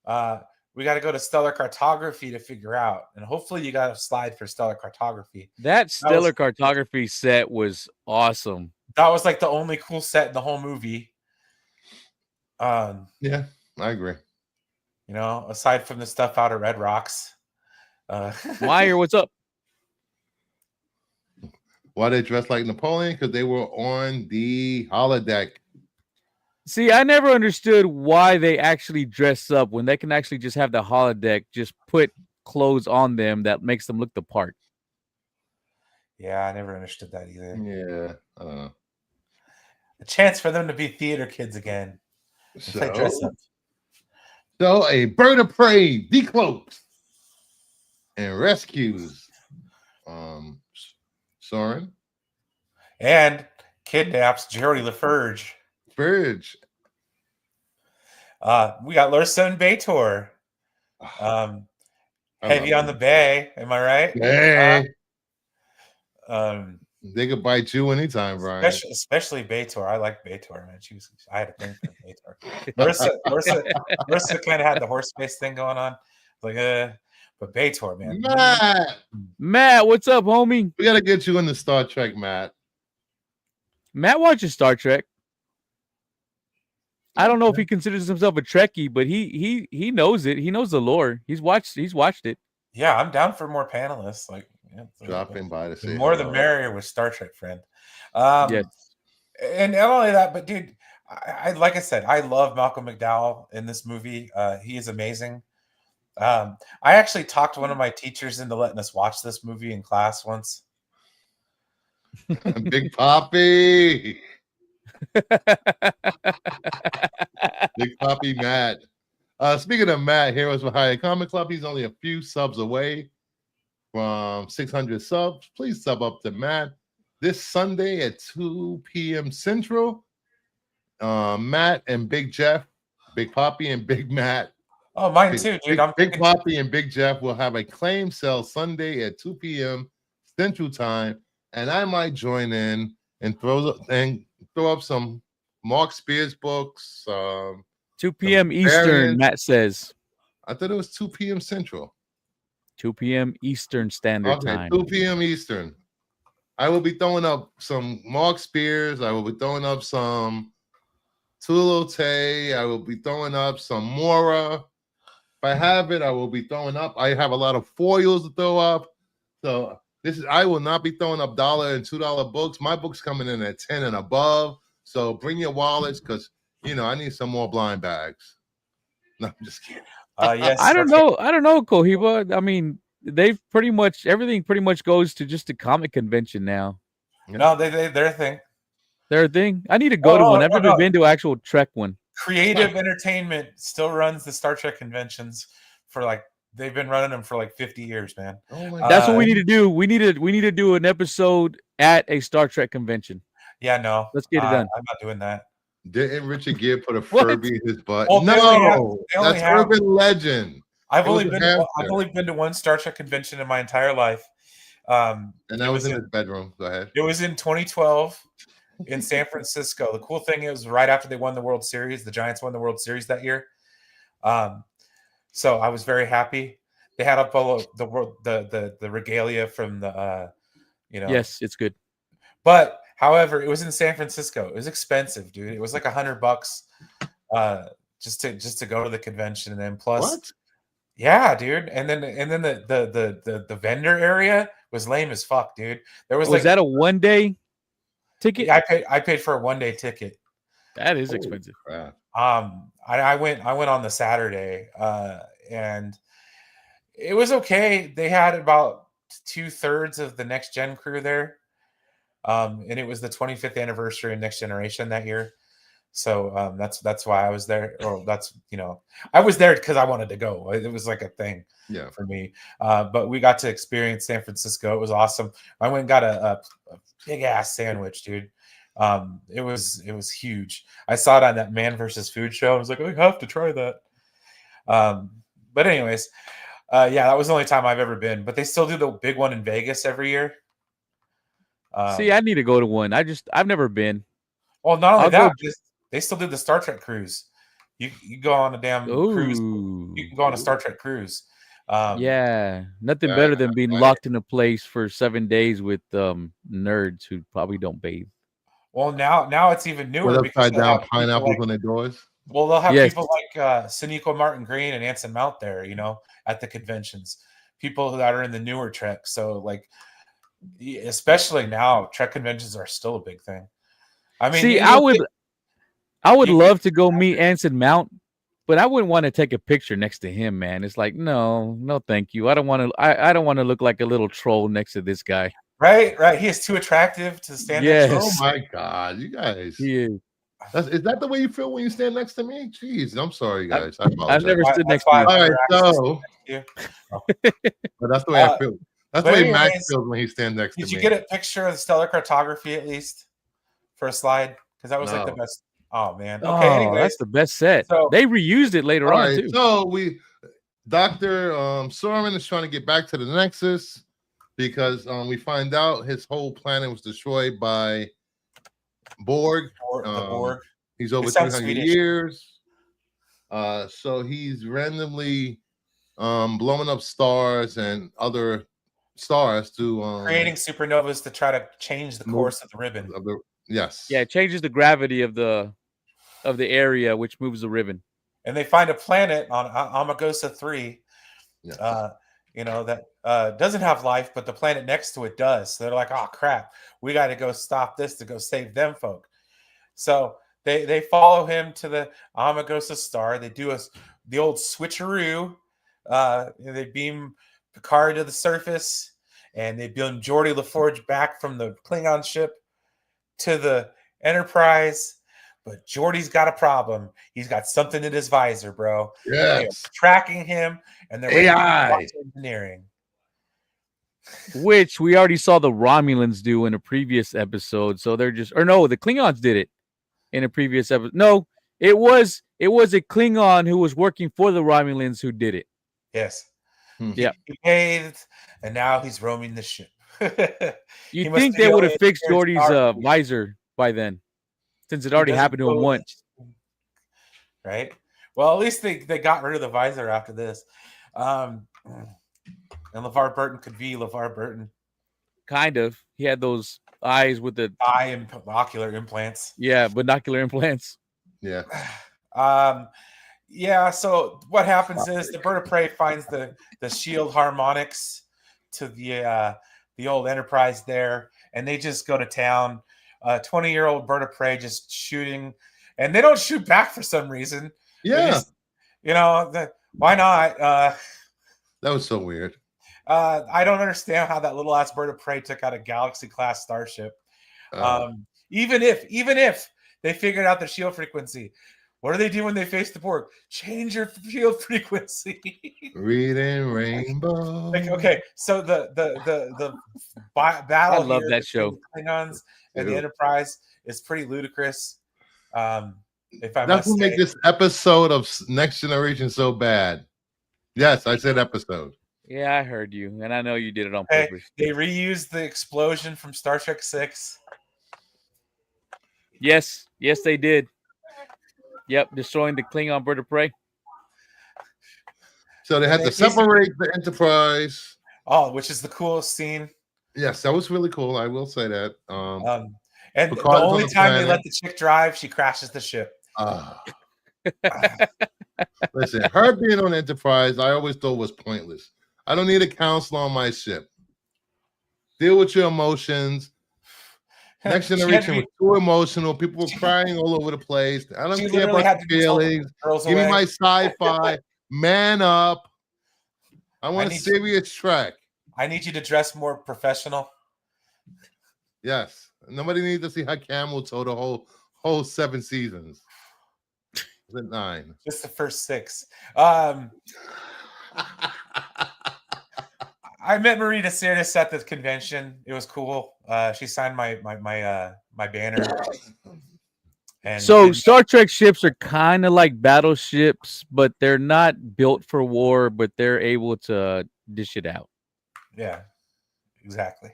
we got to go to stellar cartography to figure out. And hopefully you got a slide for stellar cartography. That stellar cartography set was awesome. That was like the only cool set in the whole movie. Yeah, I agree. Aside from the stuff out of Red Rocks. Meyer, what's up? Why they dressed like Napoleon? Because they were on the holodeck. See, I never understood why they actually dress up when they can actually just have the holodeck just put clothes on them that makes them look the part. Yeah, I never understood that either. Yeah, I don't know. A chance for them to be theater kids again. Play dress up. So a bird of prey decloaks and rescues Soren. And kidnaps Jody LaFurge. Furge. We got Larsa and Bator. Heavy on the bay, am I right? Hey. Um, They could bite you anytime, Brian. especially Bator. I like Bator, man. I had a thing for Bator. Larsa kind of had the horse face thing going on. Like, but Bator, man. Matt, what's up, homie? We gotta get you into Star Trek, Matt. Matt watches Star Trek. I don't know if he considers himself a Trekkie, but he knows it. He knows the lore. He's watched it. Yeah, I'm down for more panelists. Like, dropping by to say more the merrier with Star Trek, friend. Yes. And not only that, but dude, I like I said, I love Malcolm McDowell in this movie. He is amazing. I actually talked one of my teachers into letting us watch this movie in class once. Big Poppy. Big Poppy Matt. Speaking of Matt, Heroes for Hire Comic Club, he's only a few subs away from 600 subs. Please sub up to Matt this Sunday at 2 p.m. Central. Matt and Big Jeff, Big Poppy and Big Matt. Oh, mine too, dude. Big Poppy and Big Jeff will have a claim sale Sunday at 2 p.m. Central Time, and I might join in and throw up some Mark Spears books. 2 p.m. Eastern, Matt says. I thought it was 2 p.m. Central. 2 p.m. Eastern Standard Time. 2 p.m. Eastern. I will be throwing up some Mark Spears. I will be throwing up some Tulote. I will be throwing up some Mora. If I have it, I will be throwing up. I have a lot of foils to throw up. So I will not be throwing up $1 and $2 books. My book's coming in at 10 and above. So bring your wallets because I need some more blind bags. No, I'm just kidding. Yes, I don't know, Cohiba. I mean, everything pretty much goes to just a comic convention now. No, they're a thing. They're a thing. I need to go to one. I've never been to an actual Trek one. Creative Entertainment still runs the Star Trek conventions they've been running them for 50 years, man. That's what we need to do. We need to do an episode at a Star Trek convention. Yeah, no. Let's get it done. I'm not doing that. Didn't Richard Gere put a Furby in his butt? Well, no, that's urban legend. I've only been to one Star Trek convention in my entire life. And that was in his bedroom. Go ahead. It was in 2012 in San Francisco. The cool thing is, right after they won the World Series, the Giants won the World Series that year. So I was very happy. They had up all of the regalia from the Yes, it's good. But however, it was in San Francisco. It was expensive, dude. It was like $100 just to go to the convention, and then plus what? Yeah, dude. And then the vendor area was lame as fuck, dude. There was that a 1-day ticket? Yeah, I paid for a 1-day ticket. That is expensive. Crap. I went on the Saturday, and it was okay. They had about 2/3 of the Next Gen crew there, and it was the 25th anniversary of Next Generation that year. So that's why I was there. Or I was there because I wanted to go. It was like a thing for me. But we got to experience San Francisco. It was awesome. I went and got a big ass sandwich, dude. It was huge. I saw it on that Man vs. Food show. I was like, I have to try that. But anyways, that was the only time I've ever been. But they still do the big one in Vegas every year. See, I need to go to one. I've never been. Well, not only that, they still do the Star Trek cruise. You go on a damn cruise. You can go on a Star Trek cruise. Nothing better than being locked in a place for 7 days with nerds who probably don't bathe. Well, now it's even newer. With upside down pineapples on their doors. Well, they'll have people like Sonequa Martin Green and Anson Mount there, at the conventions. People that are in the newer Trek. So Especially now, Trek conventions are still a big thing. I mean, See, you I look would at- I would you- love to go meet Anson Mount, but I wouldn't want to take a picture next to him, man. It's like, no, thank you. I don't want to. I don't want to look like a little troll next to this guy. right. He is too attractive to stand next to. Oh Yes, my God, you guys. he is. Is that the way you feel when you stand next to me? Jeez, I'm sorry, guys. I I've apologize. never stood That's next why to I you. All never right, asked to so stand next to you. but that's the way I Uh, feel. That's but the way Max anyways, feels when he stands next to Did me. you get a picture of the stellar cartography at least for a slide? Because that was like the No. best. Oh man. Okay. Oh, Anyways, that's the best set. so They reused it later All on right, too. so Dr. Soren is trying to get back to the Nexus because we find out his whole planet was destroyed by Borg. the Borg. He's over It sounds 300 Swedish. years. So he's randomly blowing up stars and other stars to Creating supernovas to try to change the course of the ribbon. Yes. Yeah, it changes the gravity of the area, which moves the ribbon. And they find a planet on Amagosa 3, Yes. that doesn't have life, but the planet next to it does. So they're like, oh crap, we got to go stop this to go save them folk. So they follow him to the Amagosa star. They do the old switcheroo. They beam Picard to the surface, and they beam Geordi LaForge back from the Klingon ship to the Enterprise. But Geordi's got a problem. He's got something in his visor, bro. They're Yes. tracking him, and they're AI engineering. Which we already saw the Romulans do in a previous episode. So they're just, or no, the Klingons did it in a previous episode. No, it was a Klingon who was working for the Romulans who did it. Yes. Yeah. He bathed, and now he's roaming the ship. You'd think they would have fixed Geordi's visor by then, since it already happened to him once. Right? Well, at least they got rid of the visor after this. And LeVar Burton could be LeVar Burton. Kind of. He had those eyes with the eye and ocular implants. Yeah, binocular implants. Yeah. Yeah, so what happens is the bird of prey finds the shield harmonics to the old Enterprise there, and they just go to town. 20-year-old bird of prey just shooting, and they don't shoot back for some reason. Yeah. Just, why not? That was so weird. I don't understand how that little ass bird of prey took out a Galaxy class starship. Even if they figured out the shield frequency, what do they do when they face the Borg? Change your shield frequency. Reading Rainbow. Okay, so the battle. I love here that show. The Klingons and the Enterprise is pretty ludicrous. If I That's must what make this episode of Next Generation so bad. Yes, I said episode. Yeah, I heard you, and I know you did it on purpose. They reused the explosion from Star Trek 6. Yes, they did. Yep, destroying the Klingon bird of prey. So they had to separate the Enterprise. Oh, which is the coolest scene. Yes, that was really cool. I will say that. And the only time they let the chick drive, she crashes the ship. Listen, her being on Enterprise, I always thought was pointless. I don't need a counselor on my ship. Deal with your emotions. Next Generation was too emotional. People were crying all over the place. I don't care about the feelings. Give me my sci-fi. Man up. I want a serious track. I need you to dress more professional. Yes. Nobody needs to see how Camel told the whole 7 seasons. Was it 9? Just the first 6. I met Marina Sirtis at the convention. It was cool. She signed my banner. And so Star Trek ships are kind of like battleships, but they're not built for war, but they're able to dish it out. Yeah, exactly.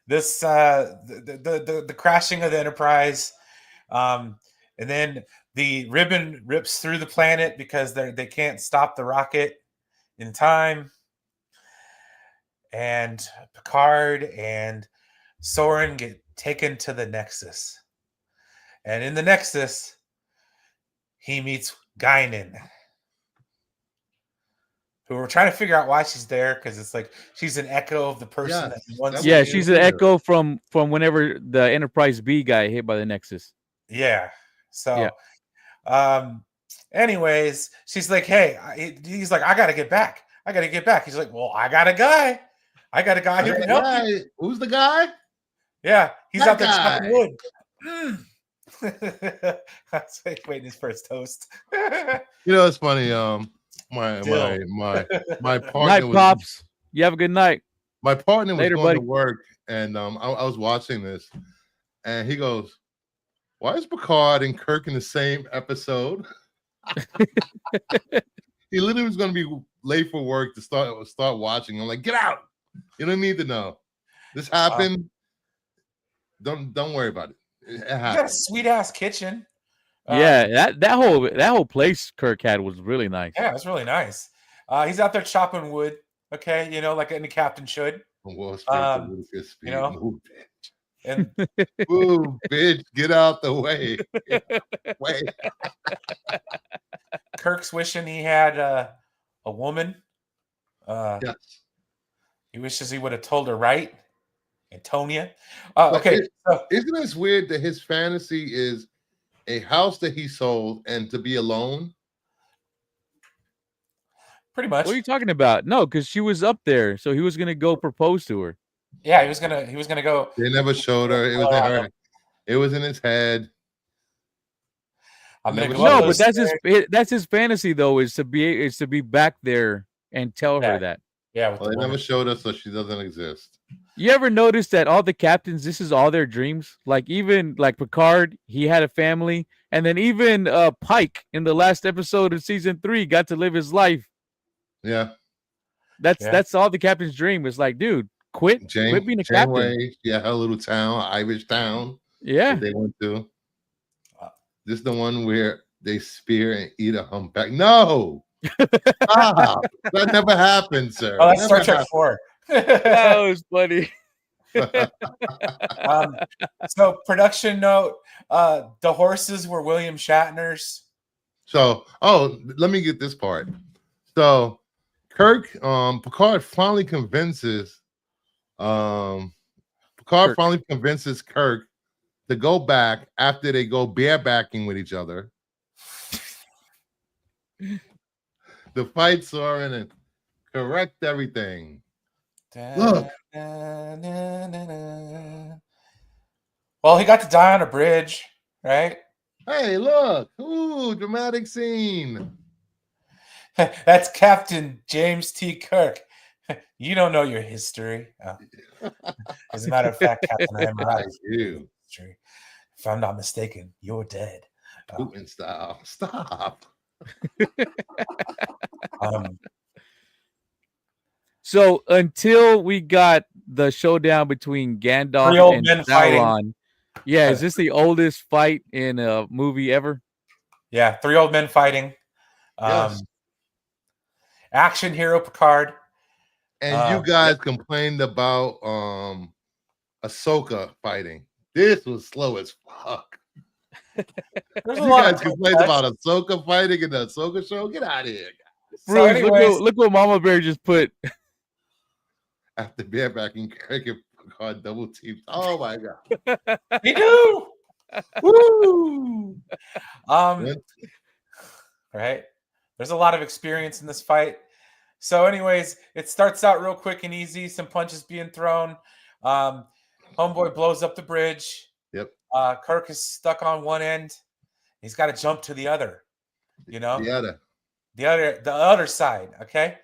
This the crashing of the Enterprise, and then the ribbon rips through the planet because they can't stop the rocket in time. And Picard and Soren get taken to the Nexus. And in the Nexus, he meets Guinan. who we're trying to figure out why she's there because it's like she's an echo of the person that once. that Yeah, was she's an weird. echo from whenever the Enterprise B got hit by the Nexus. Yeah. So, Yeah. anyways, she's like, hey, he's like, I got to get back. I got to get back. He's like, well, I got a guy. I got a guy who can help you. Who's the guy? Yeah. He's That out there guy. chopping wood. I was like, waiting for his toast. You know, it's funny. My Night, partner was Pops. You have a good night. my partner was Later, going buddy. to work, and I was watching this, and he goes, "Why is Picard and Kirk in the same episode?" He literally was going to be late for work to start watching. I'm like, "Get out! You don't need to know. This happened. Don't worry about it. It You got a happened." sweet ass kitchen. Yeah, that whole place Kirk had was really nice. Yeah, it's really nice. He's out there chopping wood. Okay, you know, like any captain should. You know, move, bitch. And Move, bitch. Get out the way. Wait. Kirk's wishing he had a woman. Yes. He wishes he would have told her right, Antonia. Okay, so, Isn't this weird that his fantasy is a house that he sold and to be alone? pretty much. What are you talking about? No, because she was up there, so he was gonna go propose to her. Yeah, he was gonna go. They never showed her. It was in her. It was in his head. I'm gonna Never go. No, up but those that's stairs. his fantasy though, is to be back there and tell her that. Yeah, with Well, the they never woman. showed us, so she doesn't exist. You ever notice that all the captains, this is all their dreams? Like even like Picard, he had a family, and then even Pike in the last episode of season 3 got to live his life. Yeah. That's all the captain's dream. Is like, dude, quit being a captain. Janeway, yeah, her little town, Irish town. Yeah. That they went to. This is the one where they spear and eat a humpback. No, stop. That never happened, sir. Oh, that's Never Star Trek happened. 4. That was funny. So production note: the horses were William Shatner's. So, let me get this part. So, Picard finally convinces Kirk to go back after they go barebacking with each other. The fight Soren and correct everything. Look. Well, he got to die on a bridge, right? Hey, look. Ooh, dramatic scene. That's Captain James T. Kirk. You don't know your history. As a matter of fact, Captain, I am right. You. History. If I'm not mistaken, you're dead. Putin style. Stop. So until we got the showdown between Gandalf Three old and men Sauron, fighting. yeah, is this the oldest fight in a movie ever? Yeah, 3 old men fighting. Yes. Action hero Picard. And you guys complained about Ahsoka fighting. This was slow as fuck. There's You guys complained about Ahsoka fighting in the Ahsoka show? Get out of here, guys. So anyways, look what Mama Bear just put. After barebacking, Kirk and Picard double teamed. Oh my god. he do. Woo! Right. There's a lot of experience in this fight. So, anyways, it starts out real quick and easy. Some punches being thrown. Homeboy blows up the bridge. Yep. Kirk is stuck on one end. He's got to jump to the other. You know, the other side. Okay.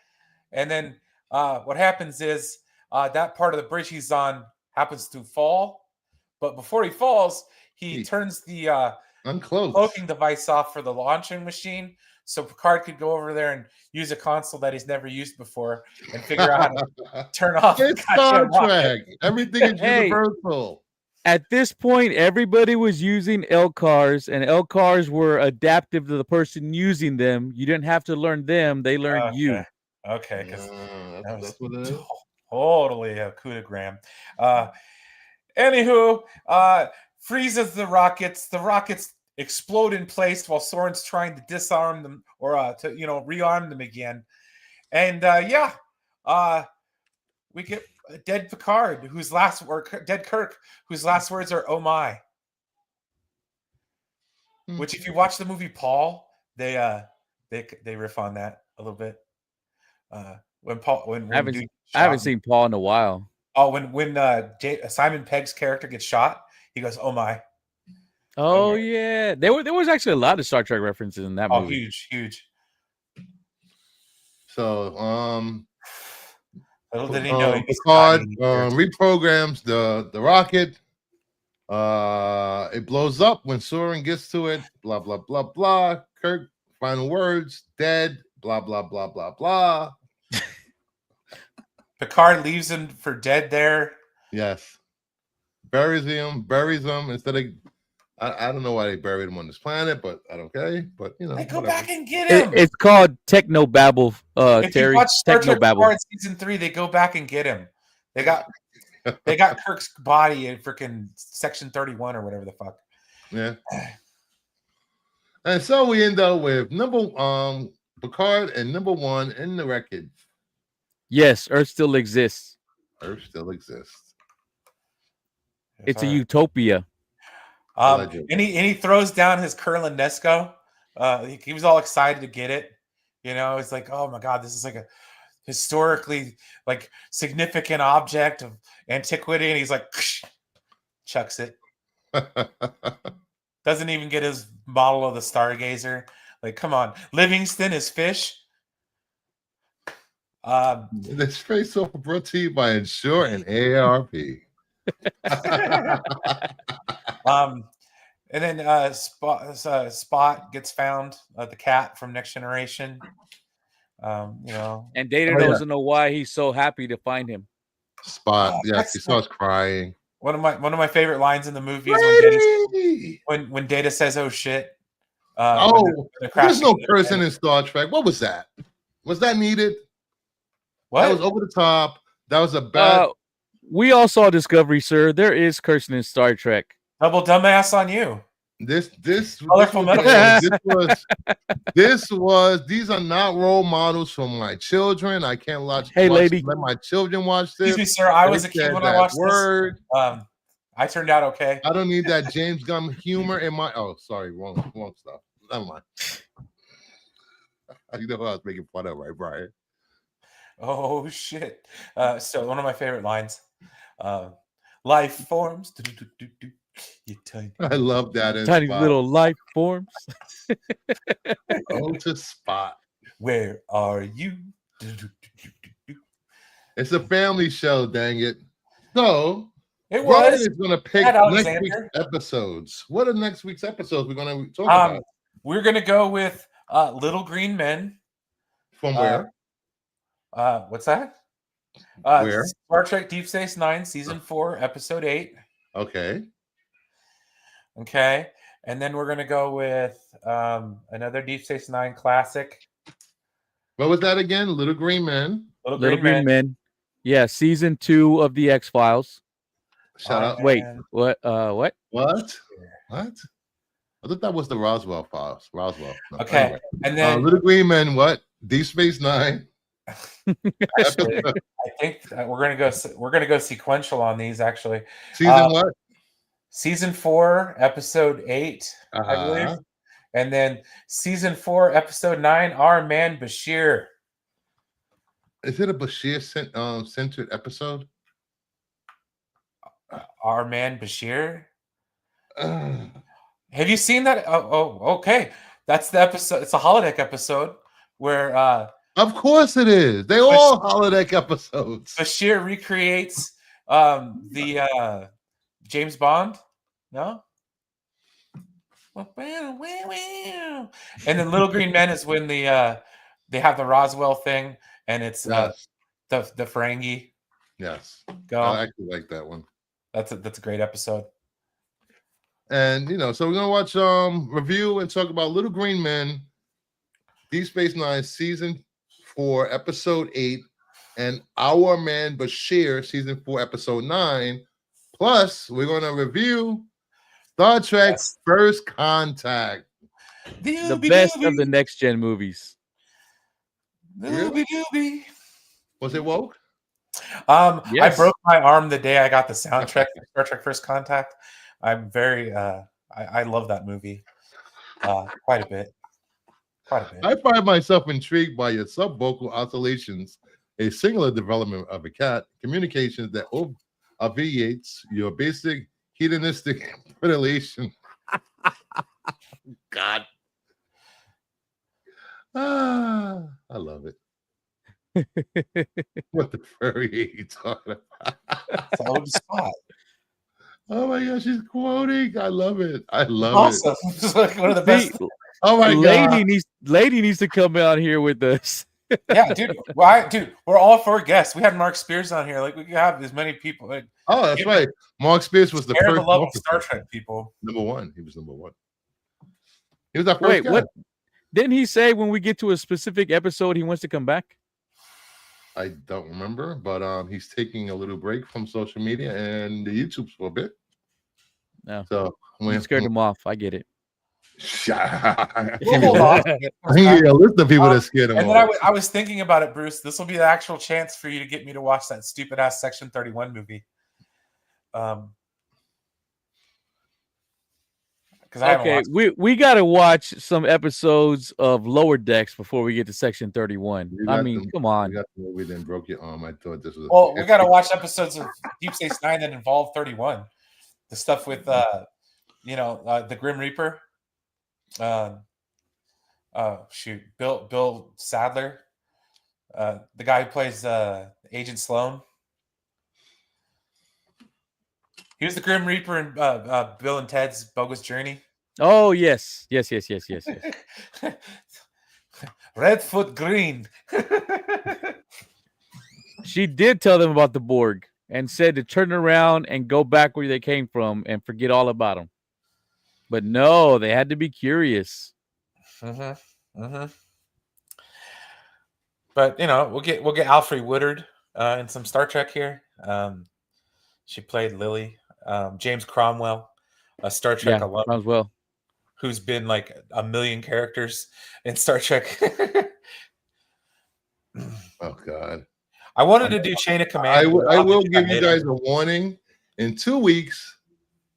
And then what happens is that part of the bridge he's on happens to fall. But before he falls, he turns the cloaking device off for the launching machine. So Picard could go over there and use a console that he's never used before and figure out how to turn off. It's Star Trek. Everything is universal. At this point, everybody was using LCARs, and LCARs were adaptive to the person using them. You didn't have to learn them; they learned you. Okay, because that's what it is. Totally a coup de grace. Anywho, freezes the rockets. The rockets explode in place while Soren's trying to disarm them or to rearm them again. And we get a dead Picard, dead Kirk, whose last words are "Oh my." Which, if you watch the movie Paul, they riff on that a little bit. When I haven't seen Paul in a while. Oh, when Simon Pegg's character gets shot, he goes, "Oh my." Oh yeah, there was actually a lot of Star Trek references in that movie. Huge. So, little did he know Picard reprograms the rocket. It blows up when Soren gets to it. Blah blah blah blah. Kirk, final words, dead. Blah blah blah blah blah. Picard leaves him for dead there. Yes, buries him instead of. I don't know why they buried him on this planet, but okay. But you know, they go back and get him. It's called Technobabble. If Terry, you watch Star Trek Technobabble season 3, they go back and get him. They got Kirk's body in freaking section 31 or whatever the fuck. Yeah. And so we end up with Picard and number 1 in the wreckage. Yes, Earth still exists. Earth still exists. It's a utopia. And he throws down his Kurlan Nesco. He was all excited to get it. You know, it's like, oh my God, this is like a historically like significant object of antiquity. And he's like, chucks it. Doesn't even get his model of the Stargazer. Like, come on. Livingston is fish. This face off brought to you by Ensure and AARP. And then Spot gets found, the cat from Next Generation. You know, and Data doesn't know why he's so happy to find him. Spot, yes, he starts crying. One of my favorite lines in the movie is when Data says, "Oh shit." There's no person in Star Trek. What was that? Was that needed? What? That was over the top. That was a bad. We all saw Discovery, sir. There is cursing in Star Trek. Double dumbass on you. These are not role models for my children. I can't let my children watch this. Excuse me, sir. I was a kid when I watched this. I turned out okay. I don't need that James Gunn humor in my. Oh, sorry, wrong stuff. Never mind. You know who I was making fun of, right, Brian? Oh shit! So one of my favorite lines: "Life forms." You tiny. I love that. Tiny little life forms. Oh, to Spot. Where are you? It's a family show, dang it. So it Brian was. is going to pick next week's episodes. What are next week's episodes we're going to talk about? We're going to go with Little Green Men. From where? What's that? Where? Star Trek Deep Space Nine, Season 4, Episode 8. Okay. And then we're going to go with another Deep Space Nine classic. What was that again? Little Green Men. Little Green Men. Yeah, Season 2 of the X-Files. Shut up. Wait, what? What? I thought that was the Roswell Files. Roswell. No, okay. Anyway. And then Little Green Men, what? Deep Space Nine. Actually, I think we're gonna go sequential on these. Actually, season what? Season 4, Episode 8, I believe, and then Season 4, Episode 9. Our man Bashir. Is it a Bashir centered episode? Our man Bashir. Have you seen that? Oh, okay. That's the episode. It's a holodeck episode where. Of course it is. They all holodeck episodes. Bashir recreates the James Bond. No? And then Little Green Men is when they have the Roswell thing, and it's the Ferengi. Yes. Go. I actually like that one. That's a great episode. And so we're gonna watch review and talk about Little Green Men, Deep Space Nine, Season 4, Episode 8, and Our Man Bashir, Season 4, Episode 9. Plus, we're gonna review Star Trek First Contact. The best of the next gen movies. Doobie doobie. Was it woke? I Yes. broke my arm the day I got the soundtrack for Star Trek First Contact. I'm very I love that movie quite a bit. Quite a bit. I find myself intrigued by your sub-vocal oscillations, a singular development of a cat, communications that obviates your basic hedonistic predation. God. I love it. What the furry are you talking about? Follow the spot. Oh my gosh, she's quoting. I love it. I love Awesome. it. It's like one of the best. Oh my god. Lady needs to come out here with us. Yeah, dude. Why, dude? We're all for guests. We had Mark Spears on here. Like we could have as many people. Like, Oh, that's right. Mark Spears was the share first the love of officer. Star Trek people. Number one. He was number one. He was our first Wait, guy. what? Didn't he say when we get to a specific episode he wants to come back? I don't remember, but he's taking a little break from social media and the YouTubes for a bit. No. So We scared him off. I get it. We'll hold off. I hear a list of people that scared him And then off. I was thinking about it, Bruce. This will be the actual chance for you to get me to watch that stupid ass Section 31 movie. Because I haven't Okay, watched we got to watch some episodes of Lower Decks before we get to Section 31. You I got mean, the- come You on. got the movie, then broke your arm. I thought this was. Well, we got to watch episodes of Deep Space Nine that involve 31. The stuff with, the Grim Reaper. Bill Sadler, the guy who plays Agent Sloan. He was the Grim Reaper in Bill and Ted's Bogus Journey. Oh, yes. Yes. Redfoot Green. She did tell them about the Borg and said to turn around and go back where they came from and forget all about them. But no, they had to be curious. But we'll get Alfre Woodard in some Star Trek here. She played Lily. James Cromwell, a Star Trek alum, Cromwell, who's been like a million characters in Star Trek. Oh God! I wanted to do Chain of Command. I will give you guys a warning. In 2 weeks,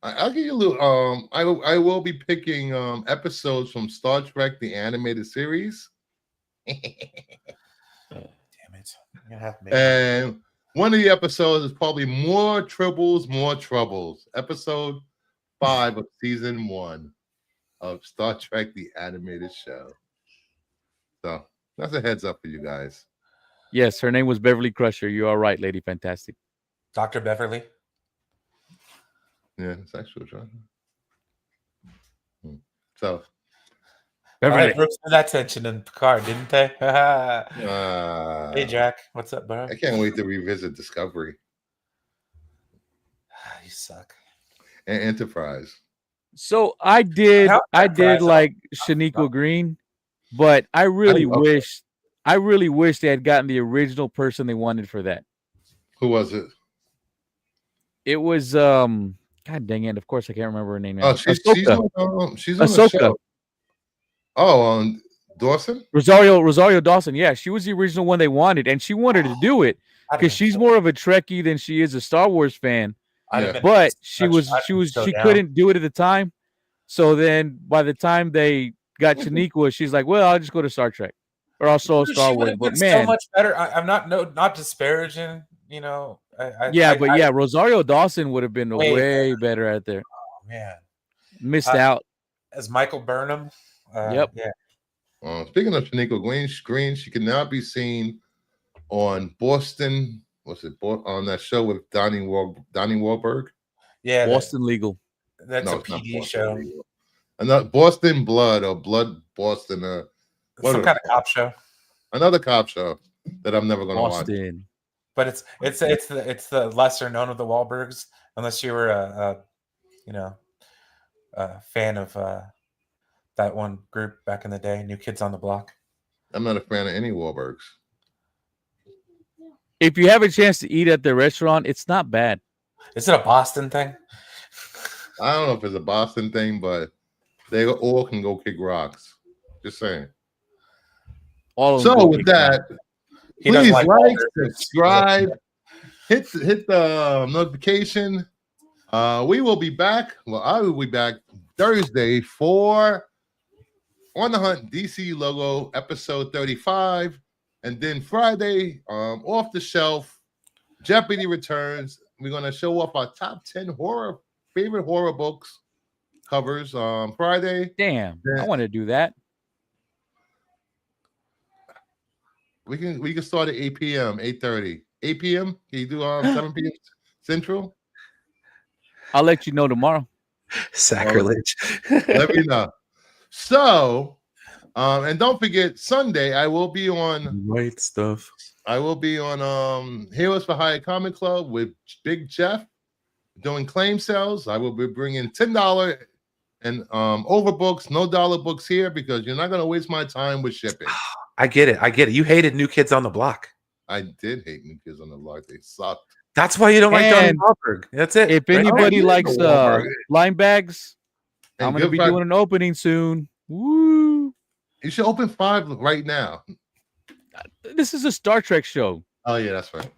I'll give you a little. I will be picking episodes from Star Trek the animated series. Damn it! You're gonna have to make And one of the episodes is probably More Troubles. Episode 5 of season 1 of Star Trek the animated show. So that's a heads up for you guys. Yes, her name was Beverly Crusher. You are right, Lady Fantastic. Dr. Beverly. Yeah, it's actually trying. So Beverly. Right, Brooks paid that attention in Picard, didn't they? hey Hey Jack, what's up, bro? I can't wait to revisit Discovery You suck. and Enterprise. So I did Enterprise, like Shaniqua Green, but I really wish they had gotten the original person they wanted for that. Who was it? It was God dang it! Of course I can't remember her name now. Oh, she's on the Ahsoka. show. Oh, Dawson? Rosario Dawson. Yeah, she was the original one they wanted, and she wanted to do it because she's more of a Trekkie than she is a Star Wars fan. But she couldn't do it at the time. So then by the time they got Shaniqua, she's like, well, I'll just go to Star Trek or also Star Wars. But man, so much better. I'm not disparaging, Rosario Dawson would have been way better out there. Oh man, missed out as Michael Burnham. Yep. Yeah. Speaking of Shaniqua Green, she can now be seen on Boston. What's it? On that show with Donnie Wahlberg. Yeah, Boston Legal. That's a PD show. Another Boston Blood or Blood Boston. Some kind of cop show. Another cop show that I'm never going to watch. But it's the lesser known of the Wahlbergs, unless you were a fan of that one group back in the day, New Kids on the Block. I'm not a fan of any Wahlbergs. If you have a chance to eat at the restaurant, it's not bad. Is it a Boston thing? I don't know if it's a Boston thing, but they all can go kick rocks. Just saying. All of them So go with kick ass. that, He doesn't please like like, Walter. subscribe, hit the notification. We will be back. Well, I will be back Thursday for On the Hunt DC Logo episode 35, and then Friday, Off the Shelf, Jeopardy returns. We're gonna show off our top 10 favorite horror books covers Friday. Damn, I want to do that. We can start at 8 p.m., 8:30. 8 p.m. Can you do 7 p.m. Central? I'll let you know tomorrow. Sacrilege. Let me know. So, and don't forget, Sunday I will be on White stuff. I will be on Heroes for Hire Comic Club with Big Jeff doing claim sales. I will be bringing $10 and over books, no dollar books here, because you're not going to waste my time with shipping. I get it. You hated New Kids on the Block. I did hate New Kids on the Block. They sucked. That's why you don't like Donnie And Wahlberg. That's it. If right? anybody Oh, likes yeah, Wahlberg. blind bags, And I'm going to good be fact- doing an opening soon. Woo! You should open 5 right now. This is a Star Trek show. Oh yeah, that's right.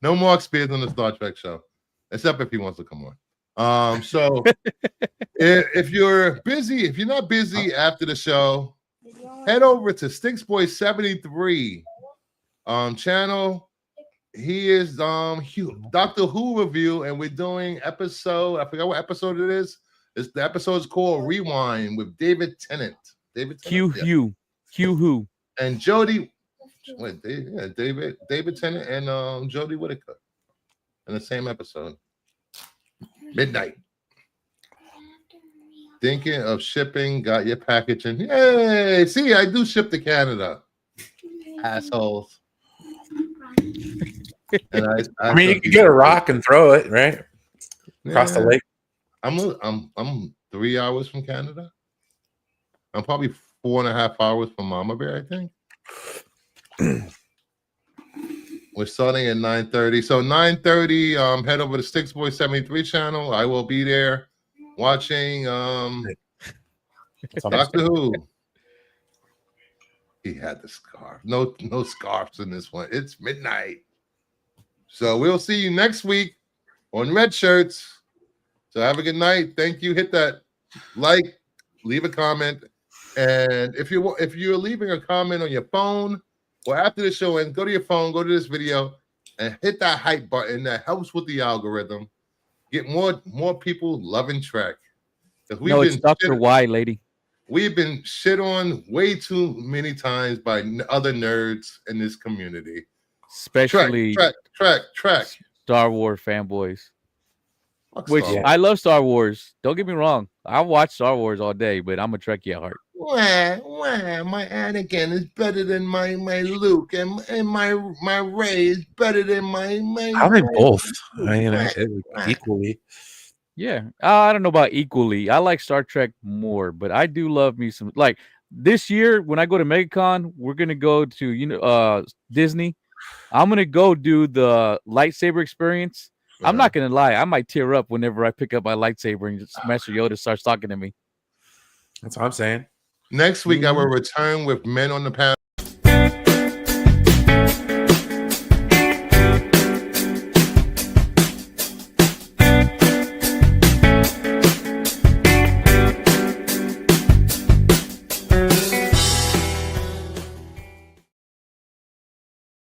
No more Spears on the Star Trek show, except if he wants to come on. So if you're busy, if you're not busy after the show, head over to Stinksboy 73 channel. He is Doctor Who review, and we're doing episode. I forgot what episode it is. The episode is called Rewind with David Tennant. Q Who. And Jody. Wait, David Tennant and Jodie Whittaker in the same episode. Midnight. Thinking of shipping, got your package in. Yay! See, I do ship to Canada. Assholes. And I mean, you can get a rock and throw it right across the lake. I'm 3 hours from Canada. I'm probably 4.5 hours from Mama Bear, I think. We're starting at 9:30. So 9:30, head over to Stinksboy 73 channel. I will be there watching Doctor Who. He had the scarf. No scarves in this one. It's midnight. So we'll see you next week on Red Shirts. So have a good night. Thank you. Hit that like, leave a comment. And if you're leaving a comment on your phone or after the show ends, go to your phone, go to this video, and hit that hype button. That helps with the algorithm. Get more people loving Trek. No, it's Dr. Y, lady. We've been shit on way too many times by other nerds in this community. Especially Trek. Star Wars fanboys. Fuck Which Star Wars. I love Star Wars. Don't get me wrong. I watch Star Wars all day, but I'm a Trekkie at heart. Wah, my Anakin is better than my Luke, and my Rey is better than my. I think both. Equally. Yeah, I don't know about equally. I like Star Trek more, but I do love me some. Like this year, when I go to MegaCon, we're gonna go to Disney. I'm gonna go do the lightsaber experience. I'm not gonna lie, I might tear up whenever I pick up my lightsaber and Master Yoda starts talking to me. That's what I'm saying. Next week, I will return with Men on the Panel.